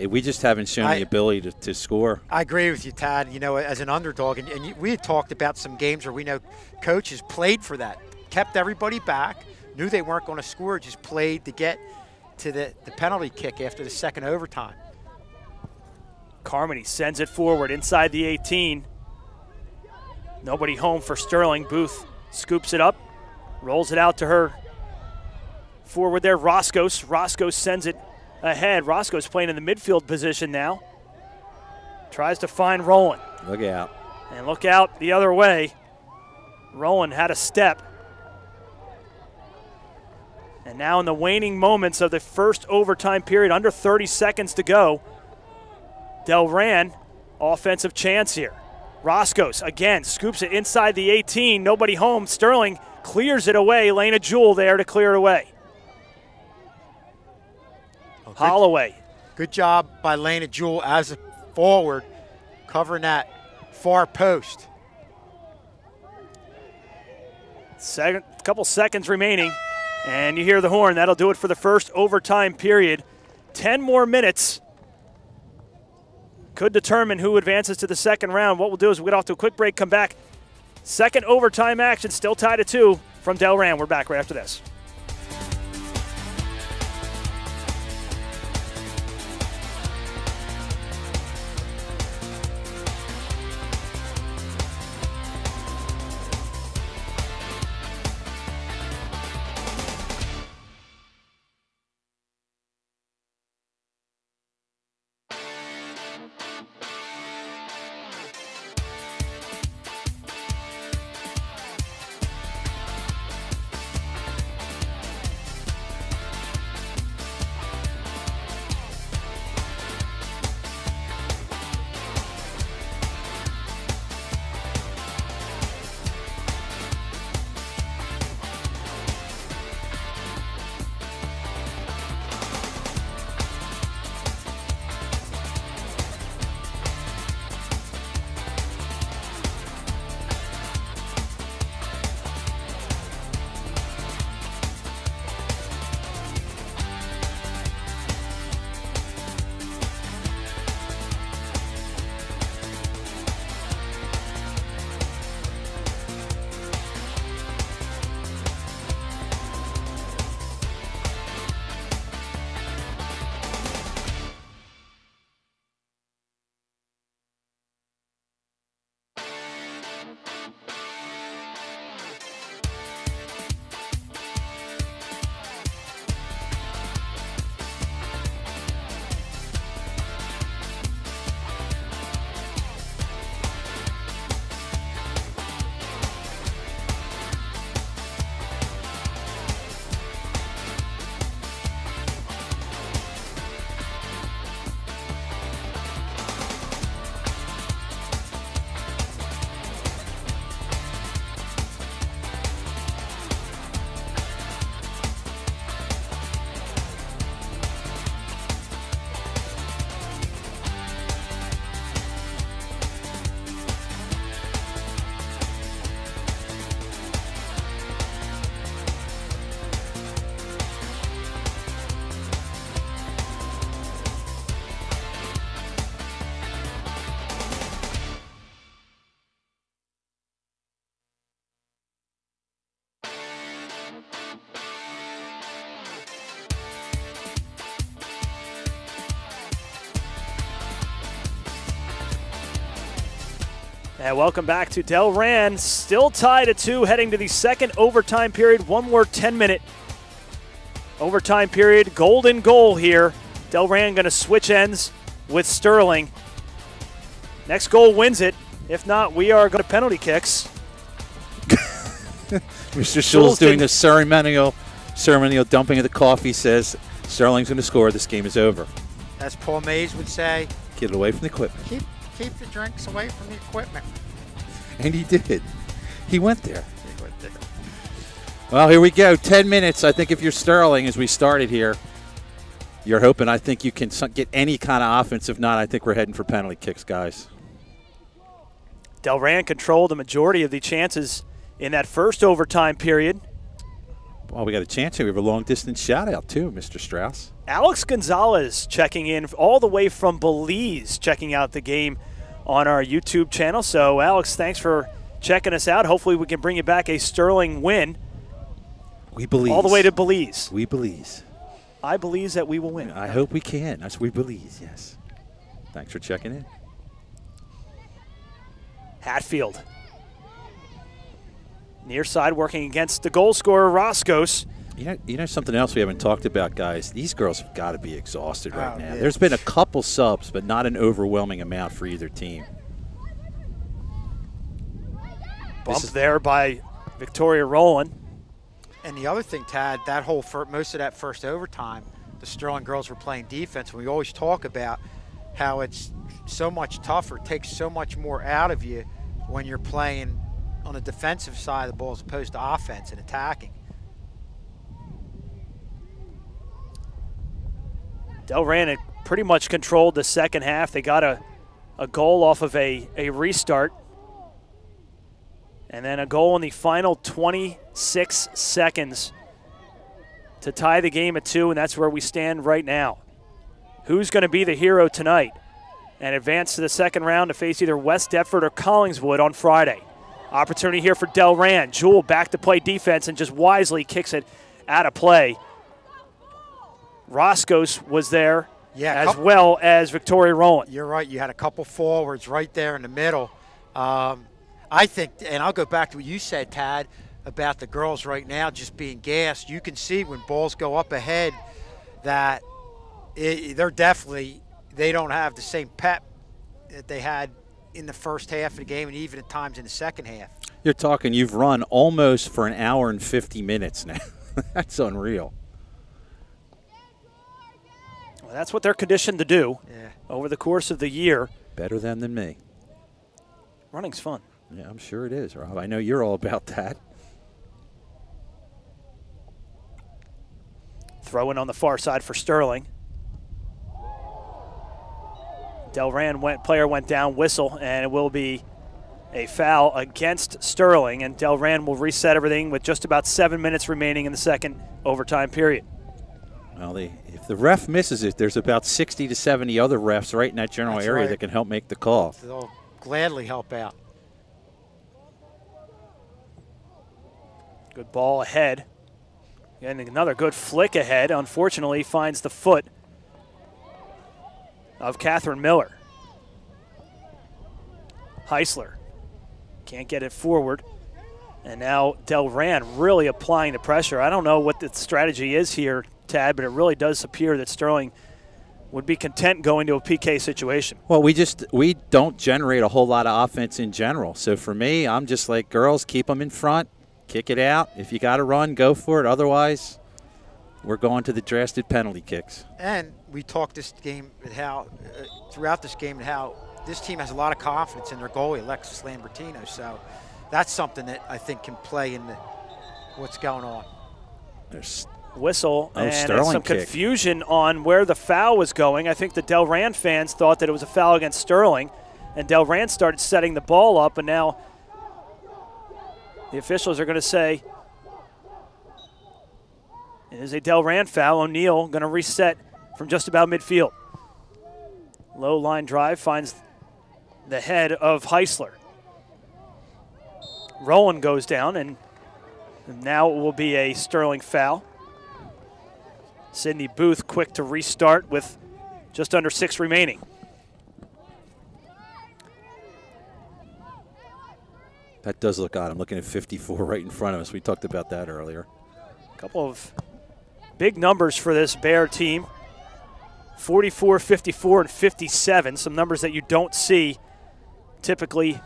We just haven't shown the ability to score. I agree with you, Todd. You know, as an underdog, and we had talked about some games where we know coaches played for that, kept everybody back, knew they weren't going to score, just played to get to the penalty kick after the second overtime. Carmody sends it forward inside the 18. Nobody home for Sterling. Booth scoops it up, rolls it out to her Forward there, Roscoe. Roscoe sends it ahead. Roscoe's playing in the midfield position now. Tries to find Rowan. Look out. And look out the other way. Rowan had a step. And now in the waning moments of the first overtime period, under 30 seconds to go, Delran, offensive chance here. Roscoe again scoops it inside the 18. Nobody home. Sterling clears it away. Lena Jewell there to clear it away. Oh, Holloway. Good job by Lena Jewell as a forward, covering that far post. Couple seconds remaining, and you hear the horn. That'll do it for the first overtime period. 10 more minutes could determine who advances to the second round. What we'll do is we'll get off to a quick break, come back. Second overtime action, still tied at 2 from Delran. We're back right after this. And welcome back to Delran. Still tied at 2, heading to the second overtime period. One more 10-minute overtime period. Golden goal here. Delran going to switch ends with Sterling. Next goal wins it. If not, we are going to penalty kicks. Mr. Schul's doing the ceremonial dumping of the coffee, says Sterling's going to score. This game is over. As Paul Mays would say, get it away from the equipment. Keep the drinks away from the equipment. And he did. He went there. Well, here we go. 10 minutes. I think if you're Sterling, as we started here, you're hoping, I think you can get any kind of offense. If not, I think we're heading for penalty kicks, guys. Delran controlled the majority of the chances in that first overtime period. Well, we got a chance here. We have a long-distance shout-out, too, Mr. Strauss. Alex Gonzalez checking in all the way from Belize, checking out the game on our YouTube channel. So, Alex, thanks for checking us out. Hopefully we can bring you back a Sterling win. We believe. All the way to Belize. We believe. I believe that we will win. I hope we can. That's we believe, yes. Thanks for checking in. Hatfield. Near side working against the goal scorer, Roscoe. You know something else we haven't talked about, guys? These girls have got to be exhausted right now. Yeah. There's been a couple subs, but not an overwhelming amount for either team. Bumped there by Victoria Rowland. And the other thing, Tad, that whole most of that first overtime, the Sterling girls were playing defense. We always talk about how it's so much tougher, it takes so much more out of you when you're playing on the defensive side of the ball as opposed to offense and attacking. Delran had pretty much controlled the second half. They got a goal off of a restart. And then a goal in the final 26 seconds to tie the game at 2, and that's where we stand right now. Who's going to be the hero tonight and advance to the second round to face either West Deptford or Collingswood on Friday? Opportunity here for Delran. Jewel back to play defense and just wisely kicks it out of play. Roscoe's was there as well as Victoria Rowland. You're right. You had a couple forwards right there in the middle. I think, and I'll go back to what you said, Tad, about the girls right now just being gassed. You can see when balls go up ahead that they don't have the same pep that they had in the first half of the game and even at times in the second half. You're talking, you've run almost for an hour and 50 minutes now. That's unreal. Well, that's what they're conditioned to do over the course of the year. Better than me. Running's fun. Yeah, I'm sure it is, Rob. I know you're all about that. Throw in on the far side for Sterling. Delran player went down, whistle, and it will be a foul against Sterling, and Delran will reset everything with just about 7 minutes remaining in the second overtime period. Well, if the ref misses it, there's about 60 to 70 other refs right in that general area that can help make the call. They'll gladly help out. Good ball ahead. And another good flick ahead. Unfortunately, finds the foot of Catherine Miller. Heisler can't get it forward. And now Delran really applying the pressure. I don't know what the strategy is here, Tad, but it really does appear that Sterling would be content going to a PK situation. Well, we don't generate a whole lot of offense in general. So for me, I'm just like, girls, keep them in front. Kick it out. If you got to run, go for it. Otherwise, we're going to the drastic penalty kicks. And we talked this game and how throughout this game and how this team has a lot of confidence in their goalie, Alexis Lambertino. So that's something that I think can play in what's going on. There's whistle and Sterling some kick. Confusion on where the foul was going. I think the Delran fans thought that it was a foul against Sterling, and Delran started setting the ball up, and now the officials are going to say it is a Delran foul. O'Neill going to reset from just about midfield. Low line drive finds the head of Heisler. Rowland goes down, and now it will be a Sterling foul. Sydney Booth quick to restart with just under 6 remaining. That does look odd. I'm looking at 54 right in front of us. We talked about that earlier. A couple of big numbers for this Bear team. 44, 54, and 57. Some numbers that you don't see typically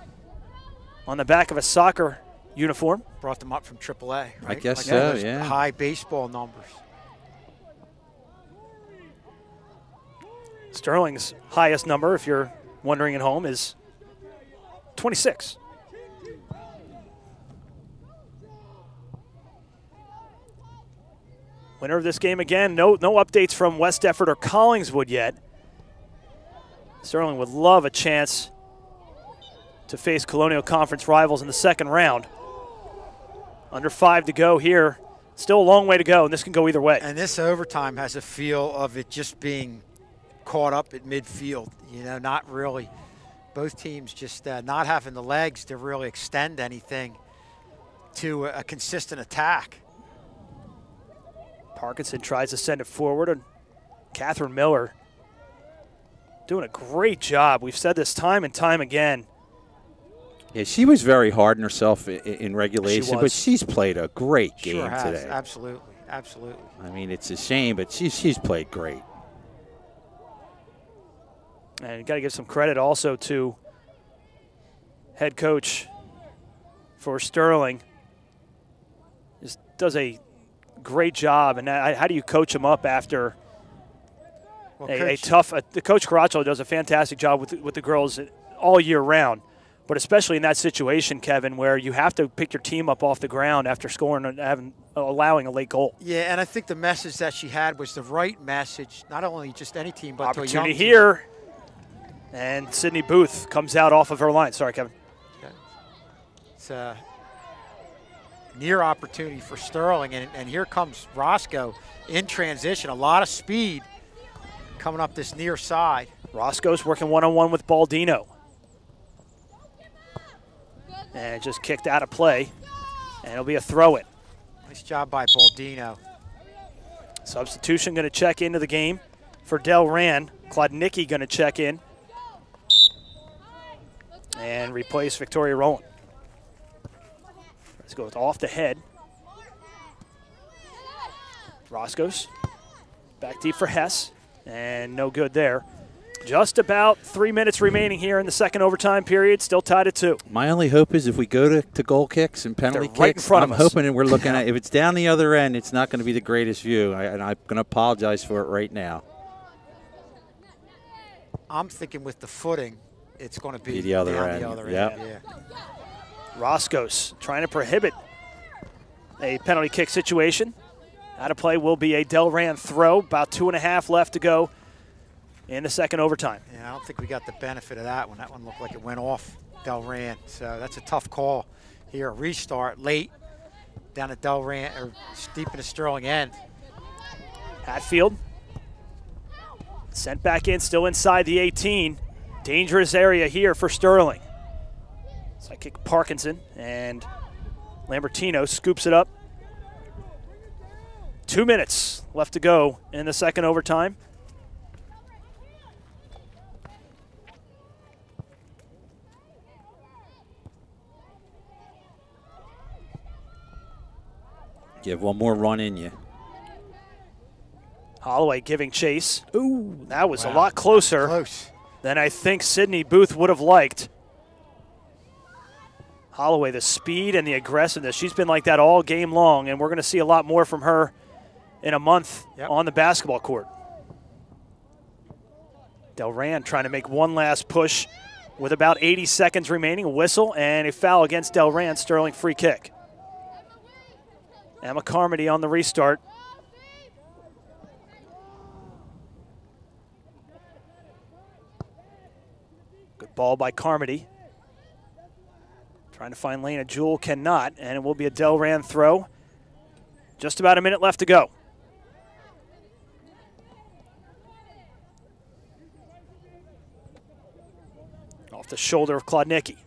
on the back of a soccer uniform. Brought them up from AAA, right? I guess like so, those yeah. High baseball numbers. Sterling's highest number, if you're wondering at home, is 26. Winner of this game again. No updates from West Deptford or Collingswood yet. Sterling would love a chance to face Colonial Conference rivals in the second round. Under 5 to go here. Still a long way to go, and this can go either way. And this overtime has a feel of it just being caught up at midfield. You know, not really. Both teams just not having the legs to really extend anything to a consistent attack. Parkinson tries to send it forward, and Catherine Miller doing a great job. We've said this time and time again. Yeah, she was very hard on herself in regulation, but she's played a great game Sure has, today. absolutely. absolutely. I mean, it's a shame, but she's played great. And you got to give some credit also to head coach for Sterling. Just does a great job. And how do you coach him up after a tough? The Coach Caracho does a fantastic job with the girls all year round, but especially in that situation, Kevin, where you have to pick your team up off the ground after scoring and allowing a late goal. Yeah, and I think the message that she had was the right message, not only just any team, but to a young opportunity team. here. And Sydney Booth comes out off of her line. Sorry, Kevin. Okay. It's a near opportunity for Sterling, and here comes Roscoe in transition. A lot of speed coming up this near side. Roscoe's working one-on-one with Baldino. And just kicked out of play. And it'll be a throw-in. Nice job by Baldino. Substitution going to check into the game for Delran. Klodnicki going to check in and replace Victoria Rowland. Let's go with off the head. Roscoe's back deep for Hess, and no good there. Just about 3 minutes remaining here in the second overtime period, still tied at 2. My only hope is if we go to goal kicks and penalty They're right kicks, in front I'm of us. hoping that we're looking at, if it's down the other end, it's not going to be the greatest view, and I'm going to apologize for it right now. I'm thinking with the footing, it's going to be The other down end. the other Yep. end. Yeah. Roscoe's trying to prohibit a penalty kick situation. Out of play will be a Delran throw. About 2.5 left to go in the second overtime. Yeah, I don't think we got the benefit of that one. That one looked like it went off Delran. So that's a tough call here. A restart late down at Delran, or deep in the Sterling end. Hatfield sent back in, still inside the 18. Dangerous area here for Sterling. Side kick Parkinson, and Lambertino scoops it up. 2 minutes left to go in the second overtime. You have one more run in you. Holloway giving chase. Ooh, that was Wow. a lot closer Close. than I think Sydney Booth would have liked. Holloway, the speed and the aggressiveness, she's been like that all game long, and we're going to see a lot more from her in a month on the basketball court. Delran trying to make one last push with about 80 seconds remaining. A whistle and a foul against Delran. Sterling free kick. Emma Carmody on the restart. Good ball by Carmody. Trying to find Lena Jewell, cannot, and it will be a Delran throw. Just about a minute left to go. Off the shoulder of Klodnicki.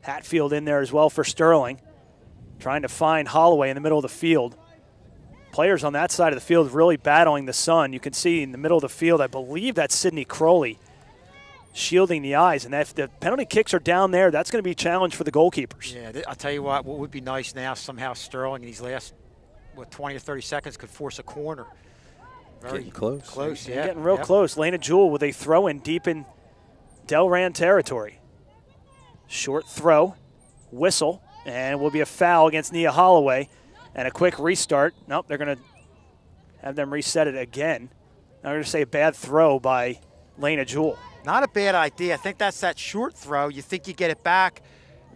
Hatfield in there as well for Sterling. Trying to find Holloway in the middle of the field. Players on that side of the field really battling the sun. You can see in the middle of the field, I believe that's Sydney Crowley shielding the eyes. And if the penalty kicks are down there, that's going to be a challenge for the goalkeepers. Yeah, I'll tell you what would be nice now, somehow Sterling in these last, 20 or 30 seconds could force a corner. Very Getting close. Close, They're yeah. getting real close. Lena Jewell with a throw in deep in Delran territory. Short throw, whistle, and it will be a foul against Nia Holloway. And a quick restart. Nope, they're going to have them reset it again. I'm going to say a bad throw by Lena Jewell. Not a bad idea. I think that's that short throw. You think you get it back,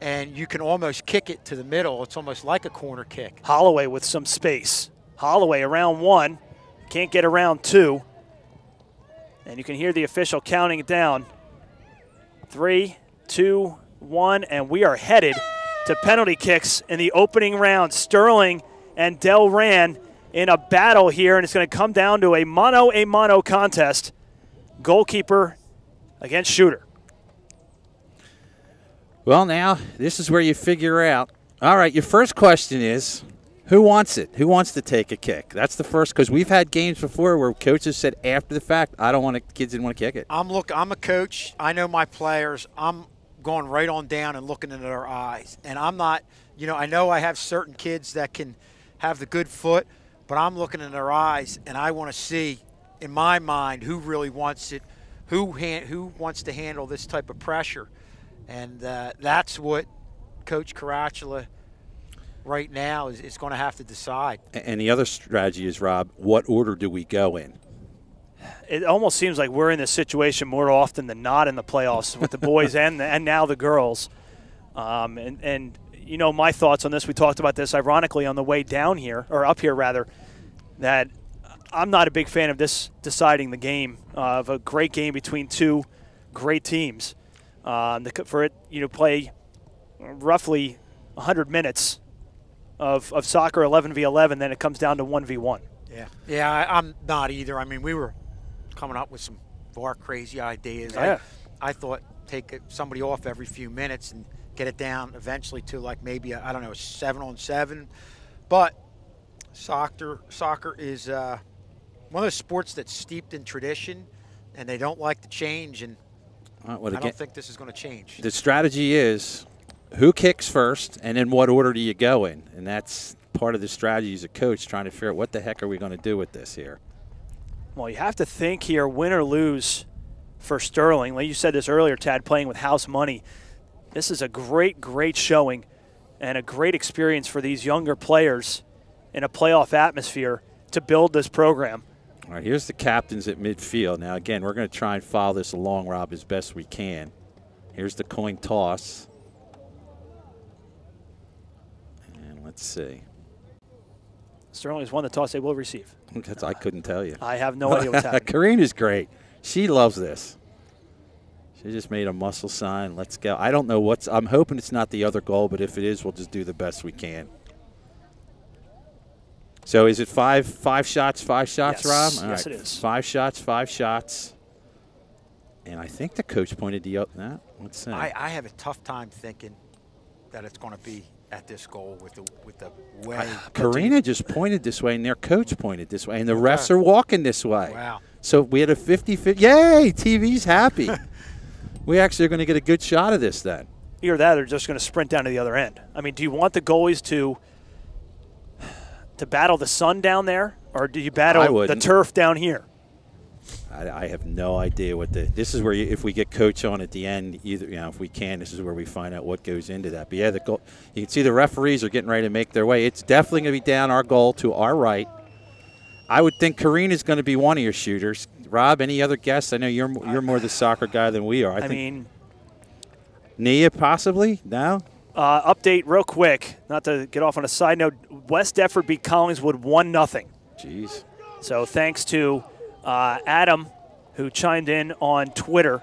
and you can almost kick it to the middle. It's almost like a corner kick. Holloway with some space. Holloway around 1. Can't get around 2. And you can hear the official counting it down. 3, 2, 1, and we are headed to penalty kicks in the opening round. Sterling and Delran in a battle here, and it's going to come down to a mano contest. Goalkeeper against shooter. Well, now, this is where you figure out. All right, your first question is, who wants it? Who wants to take a kick? That's the first, because we've had games before where coaches said after the fact, I don't want to, kids didn't want to kick it. I'm a coach. I know my players. I'm going right on down and looking into their eyes. And I'm not, I know I have certain kids that can have the good foot, but I'm looking in their eyes, and I want to see, in my mind, who really wants it, who wants to handle this type of pressure. And that's what Coach Caracciolo right now is going to have to decide. And the other strategy is, Rob, what order do we go in? It almost seems like we're in this situation more often than not in the playoffs with the boys and now the girls. And you know, my thoughts on this, we talked about this ironically on the way down here, or up here rather, that I'm not a big fan of this deciding the game, of a great game between two great teams. For it, you know, play roughly 100 minutes of soccer 11v11, then it comes down to 1v1. Yeah, I'm not either. I mean, we were coming up with some far crazy ideas. Yeah. I thought take somebody off every few minutes and get it down eventually to like maybe I don't know, 7-on-7. But soccer is one of those sports that's steeped in tradition, and they don't like to change. And I don't think this is going to change. The strategy is who kicks first, and in what order do you go in, and that's part of the strategy as a coach, trying to figure out what the heck are we going to do with this here. Well, you have to think here, win or lose for Sterling. Like you said this earlier, Tad, playing with house money. This is a great, great showing and a great experience for these younger players in a playoff atmosphere to build this program. All right, here's the captains at midfield. Now, again, we're going to try and follow this along, Rob, as best we can. Here's the coin toss. And let's see. Sterling has won the toss. They will receive. I couldn't tell you. I have no idea what's happening. Karina's great. She loves this. She just made a muscle sign. Let's go. I don't know what's – I'm hoping it's not the other goal, but if it is, we'll just do the best we can. So is it five shots, Yes. Rob? All yes, right. it is. 5 shots. And I think the coach pointed the – let's see. I have a tough time thinking that it's going to be at this goal with the way. Karina just pointed this way, and their coach pointed this way, and the refs are walking this way. Wow. So we had a 50-50. Yay, TV's happy. We actually are going to get a good shot of this then. Either that or they're just going to sprint down to the other end. I mean, do you want the goalies to battle the sun down there, or do you battle the turf down here? I have no idea what this is where if we get coach on at the end, either if we can, this is where we find out what goes into that. But yeah, the goal, you can see the referees are getting ready to make their way. It's definitely going to be down our goal to our right. I would think Karina's going to be one of your shooters. Rob, any other guess? I know you're more the soccer guy than we are. I think Nia possibly? No? Update real quick, not to get off on a side note. West Defford beat Collingswood 1-0. Jeez. So thanks to Adam, who chimed in on Twitter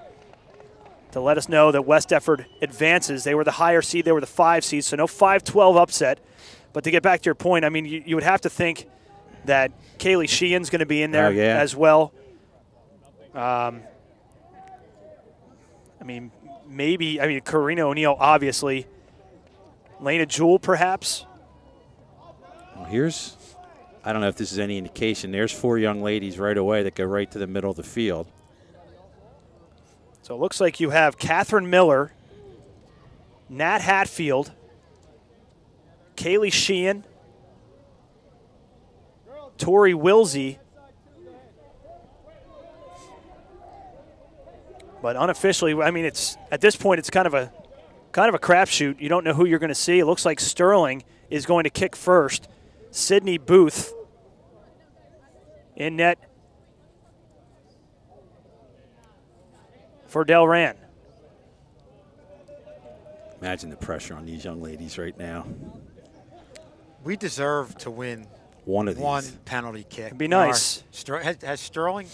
to let us know that West Defford advances. They were the higher seed. They were the 5 seed, so no 5-12 upset. But to get back to your point, I mean, you would have to think that Kaylee Sheehan's going to be in there as well. I mean, Karina O'Neill, obviously. Lena Jewell, perhaps. Well, I don't know if this is any indication. There's 4 young ladies right away that go right to the middle of the field. So it looks like you have Catherine Miller, Nat Hatfield, Kaylee Sheehan, Tori Wilsey. But unofficially, I mean, it's at this point it's kind of a crapshoot. You don't know who you're going to see. It looks like Sterling is going to kick first. Sydney Booth in net for Delran. Imagine the pressure on these young ladies right now. We deserve to win one of these. One penalty kick. It'd be nice. Has Sterling?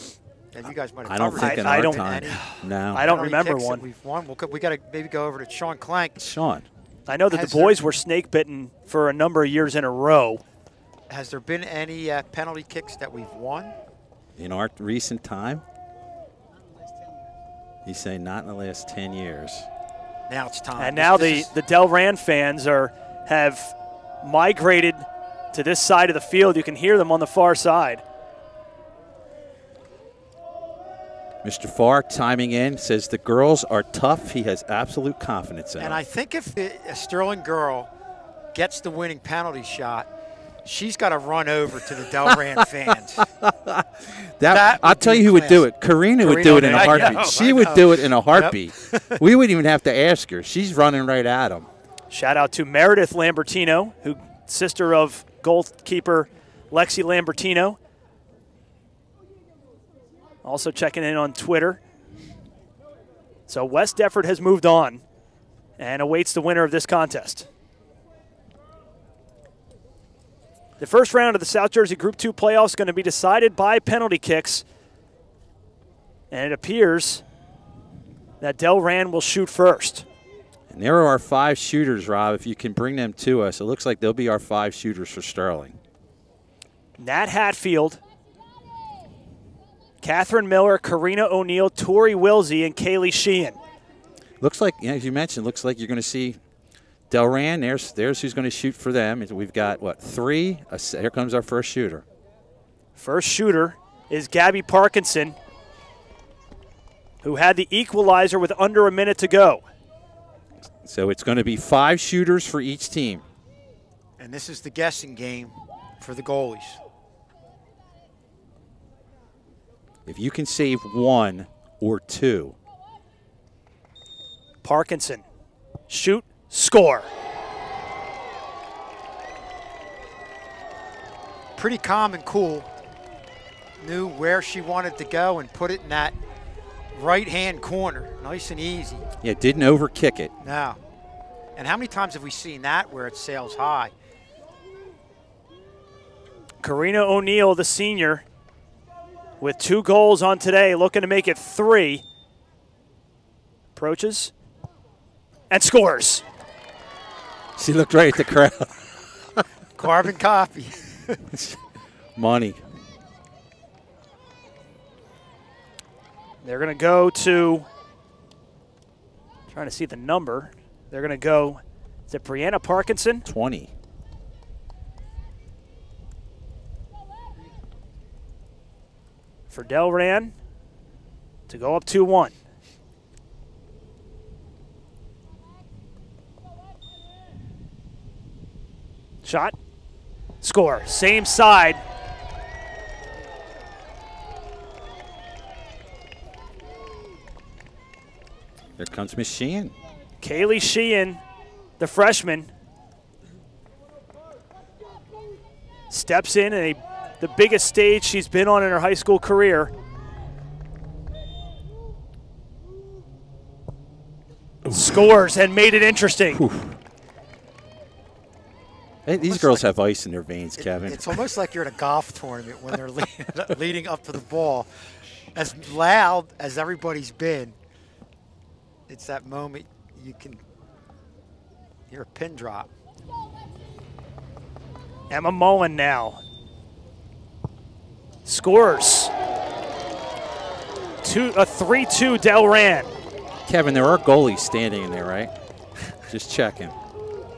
And you guys might have I don't think in our time. No. I don't remember one. We've won. We got to maybe go over to Sean Clank. Sean. I know that the boys were snake bitten for a number of years in a row. Has there been any penalty kicks that we've won? In our recent time? He's saying not in the last 10 years. Now it's time. And now the Delran fans have migrated to this side of the field. You can hear them on the far side. Mr. Farr chiming in says the girls are tough. He has absolute confidence in them. And I think if a Sterling girl gets the winning penalty shot, She's got to run over to the Delran fans. I'll tell you who would do it. Karina would do it in a heartbeat. She would do it in a heartbeat. Yep. We wouldn't even have to ask her. She's running right at them. Shout out to Meredith Lambertino, who sister of goalkeeper Lexi Lambertino. Also checking in on Twitter. So West Deptford has moved on and awaits the winner of this contest. The first round of the South Jersey Group 2 playoffs is going to be decided by penalty kicks. And it appears that Delran will shoot first. And there are our 5 shooters, Rob. If you can bring them to us, it looks like they'll be our 5 shooters for Sterling. Nat Hatfield, Catherine Miller, Karina O'Neill, Tori Wilsey, and Kaylee Sheehan. Looks like, as you mentioned, looks like you're going to see Delran. There's who's going to shoot for them. We've got, what, 3? Here comes our first shooter. First shooter is Gabby Parkinson, who had the equalizer with under a minute to go. So it's going to be 5 shooters for each team. And this is the guessing game for the goalies. If you can save 1 or 2. Parkinson, shoot, score. Pretty calm and cool. Knew where she wanted to go and put it in that right-hand corner. Nice and easy. Yeah, didn't overkick it. No. And how many times have we seen that where it sails high? Karina O'Neill, the senior, with 2 goals on today, looking to make it 3. Approaches and scores. She looked right at the crowd. Carbon copy. Money. They're going to go to, trying to see the number. They're going to go, is it Brianna Parkinson? 20. For Delran to go up 2-1. Shot, score, same side. There comes Miss Sheehan. Kaylee Sheehan, the freshman, steps in the biggest stage she's been on in her high school career. Scores and made it interesting. Hey, these girls have ice in their veins, Kevin. It's almost like you're at a golf tournament when they're leading up to the ball. As loud as everybody's been, it's that moment you can hear a pin drop. Emma Mullen now scores. A 3-2 Delran. Kevin, there are goalies standing in there, right? Just checking.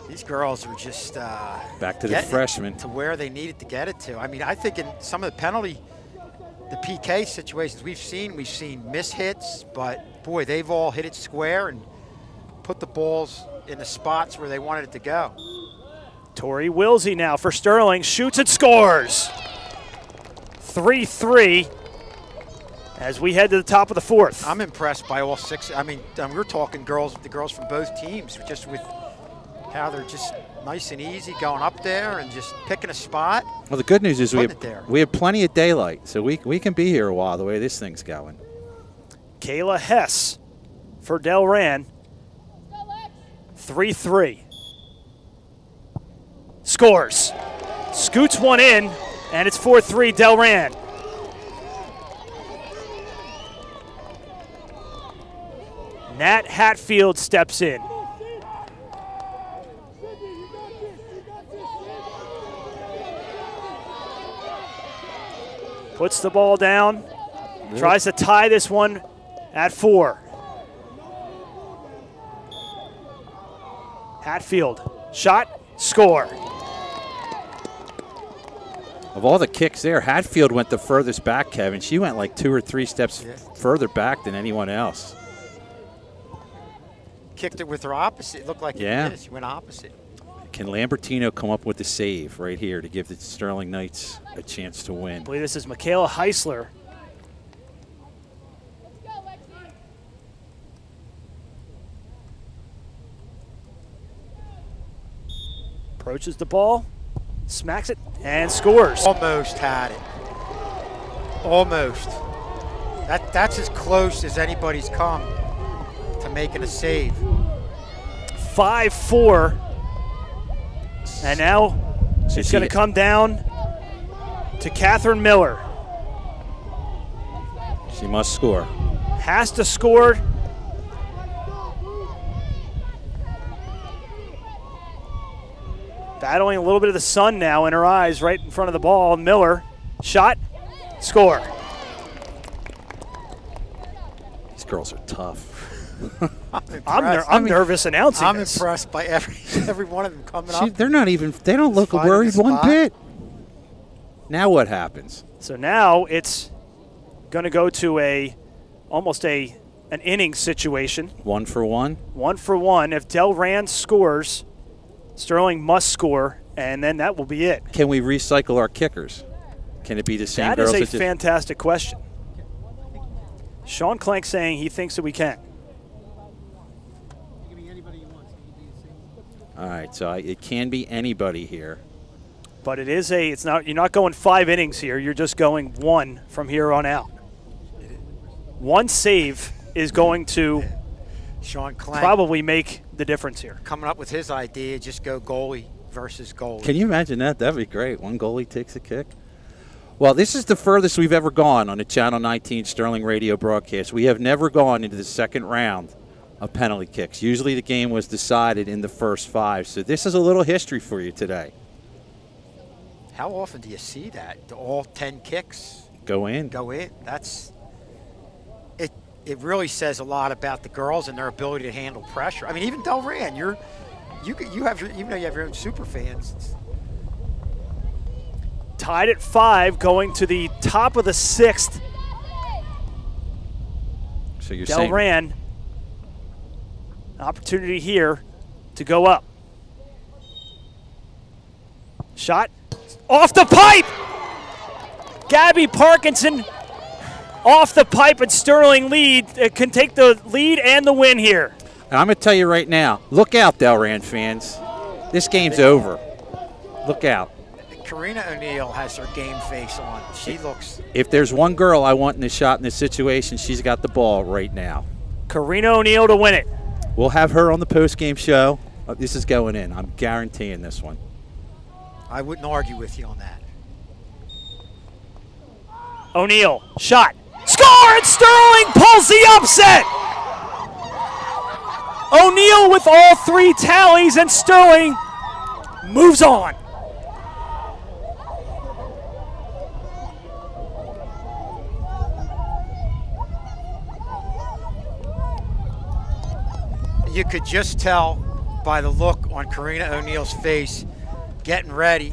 These girls are just back to the freshmen to where they needed to get it to. I mean, I think in some of the PK situations we've seen mishits, but boy, they've all hit it square and put the balls in the spots where they wanted it to go. Tori Wilsey now for Sterling, shoots and scores. 3-3 as we head to the top of the 4th. I'm impressed by all 6. I mean, we're talking the girls from both teams, just with how they're just nice and easy going up there and just picking a spot. Well, the good news is we have plenty of daylight, so we can be here a while the way this thing's going. Kayla Hess for Delran. 3-3. Scores. Scoots one in, and it's 4-3 Delran. Nat Hatfield steps in. Puts the ball down. Tries to tie this one at 4. Hatfield, shot, score. Of all the kicks there, Hatfield went the furthest back, Kevin. She went like 2 or 3 steps further back than anyone else. Kicked it with her opposite. It looked like she went opposite. Can Lambertino come up with a save right here to give the Sterling Knights a chance to win? I believe this is Michaela Heisler. Approaches the ball, smacks it, and scores. Almost had it. Almost. That's as close as anybody's come to making a save. 5-4. And now it's going to come down to Catherine Miller. She must score. Has to score. Battling a little bit of the sun now in her eyes right in front of the ball. Miller, shot, score. These girls are tough. I'm nervous announcing I'm this. impressed by every one of them coming up. They're not even, they don't look worried one bit. Now what happens? So now it's going to go to almost an inning situation. 1 for 1? 1 for 1. If Delran scores, Sterling must score, and then that will be it. Can we recycle our kickers? Can it be the same that girls? That is a fantastic question. Sean Clank saying he thinks that we can. All right, so it can be anybody here. But it is it's not, you're not going 5 innings here. You're just going 1 from here on out. 1 save is going to Sean Clank probably make the difference here. Coming up with his idea, just go goalie versus goalie. Can you imagine that? That'd be great. One goalie takes a kick. Well, this is the furthest we've ever gone on the Channel 19 Sterling Radio broadcast. We have never gone into the second round of penalty kicks. Usually the game was decided in the first 5. So this is a little history for you today. How often do you see that? Do all 10 kicks go in? Go in. It really says a lot about the girls and their ability to handle pressure. I mean, even Delran, you have even though you have your own super fans. Tied at 5, going to the top of the 6th. So you're Delran, opportunity here to go up. Shot off the pipe. Gabby Parkinson off the pipe, and Sterling can take the lead and the win here. And I'm going to tell you right now, look out, Delran fans. This game's over. Look out. Karina O'Neill has her game face on. She looks. If there's one girl I want in this shot in this situation, she's got the ball right now. Karina O'Neill to win it. We'll have her on the post-game show. This is going in. I'm guaranteeing this one. I wouldn't argue with you on that. O'Neill, shot, score, and Sterling pulls the upset. O'Neill with all 3 tallies, and Sterling moves on. You could just tell by the look on Karina O'Neill's face getting ready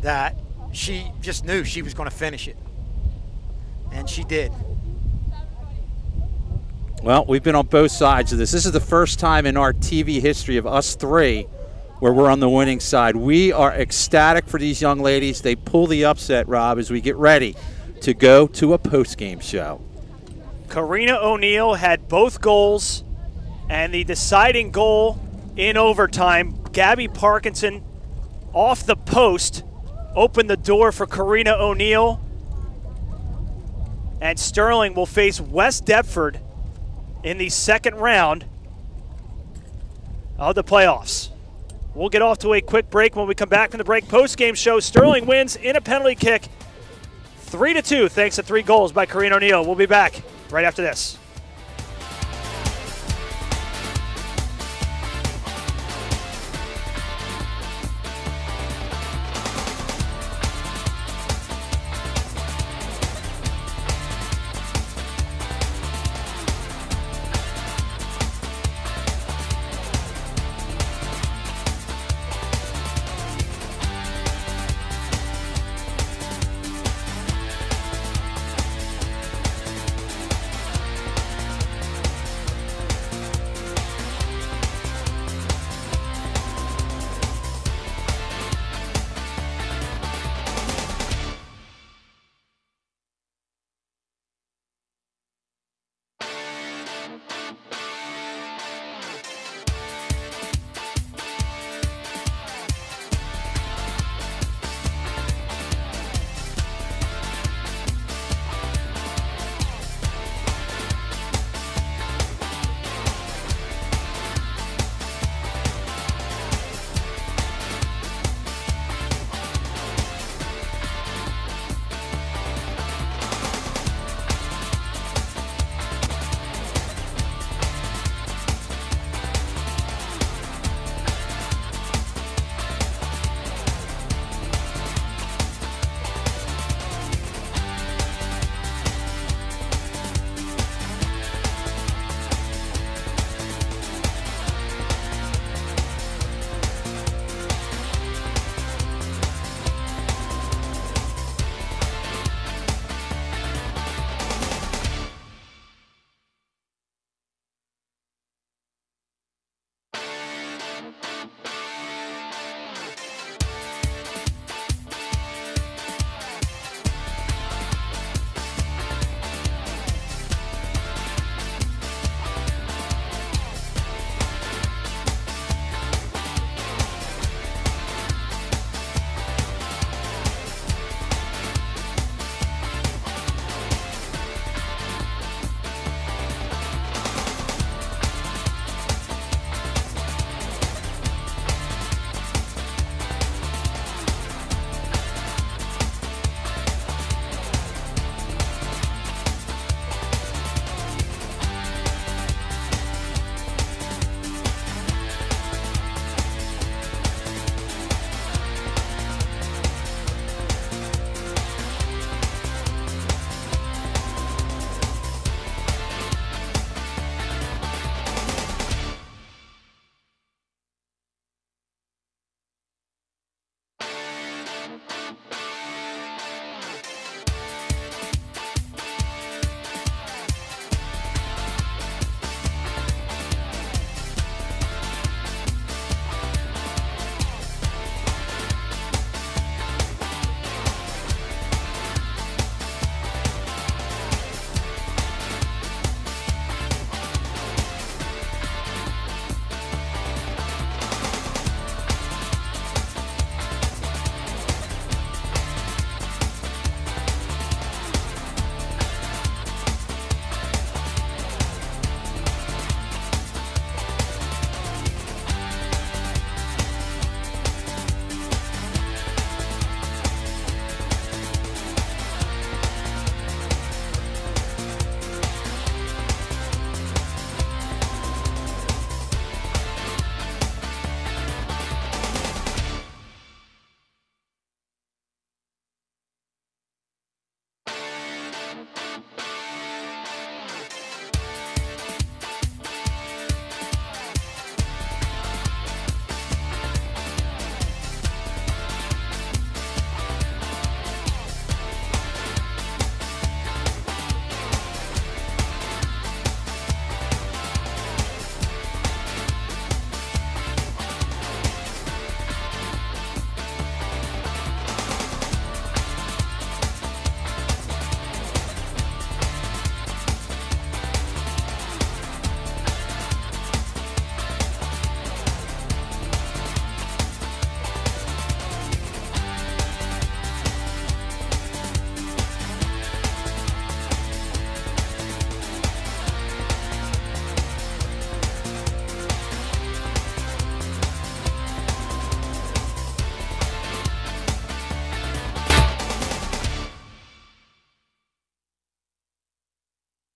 that she just knew she was going to finish it. And she did. Well, we've been on both sides of this. This is the first time in our TV history of us 3 where we're on the winning side. We are ecstatic for these young ladies. They pull the upset, Rob, as we get ready to go to a post-game show. Karina O'Neill had both goals, and the deciding goal in overtime, Gabby Parkinson off the post, opened the door for Karina O'Neill. And Sterling will face West Deptford in the second round of the playoffs. We'll get off to a quick break. When we come back from the break, post-game show, Sterling wins in a penalty kick 3-2 thanks to 3 goals by Karina O'Neill. We'll be back right after this.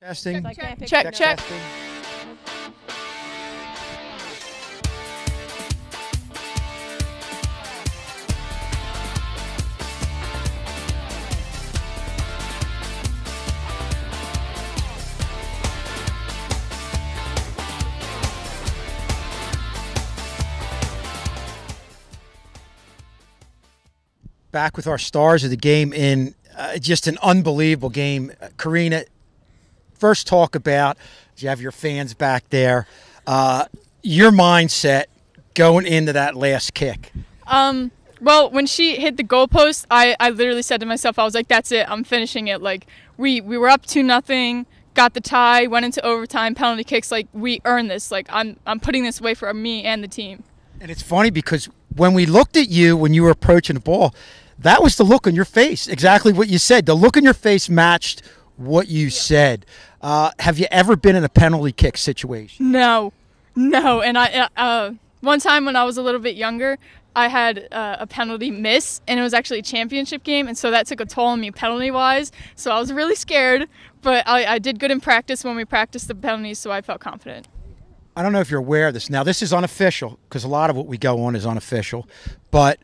Testing. Check. Testing. Back with our stars of the game in just an unbelievable game. Karina, first talk about, you have your fans back there, your mindset going into that last kick. Well, when she hit the goalpost, I literally said to myself, I was like, that's it, I'm finishing it. Like, we were up 2-0, got the tie, went into overtime, penalty kicks. Like, we earned this. Like, I'm putting this away for me and the team. And it's funny because when we looked at you when you were approaching the ball, that was the look on your face. Exactly what you said. The look on your face matched what you said. Have you ever been in a penalty kick situation? No. And I one time when I was a little bit younger, I had a penalty miss, and it was actually a championship game, and so that took a toll on me penalty-wise. So I was really scared, but I did good in practice when we practiced the penalties, so I felt confident. I don't know if you're aware of this. Now, this is unofficial because a lot of what we go on is unofficial, but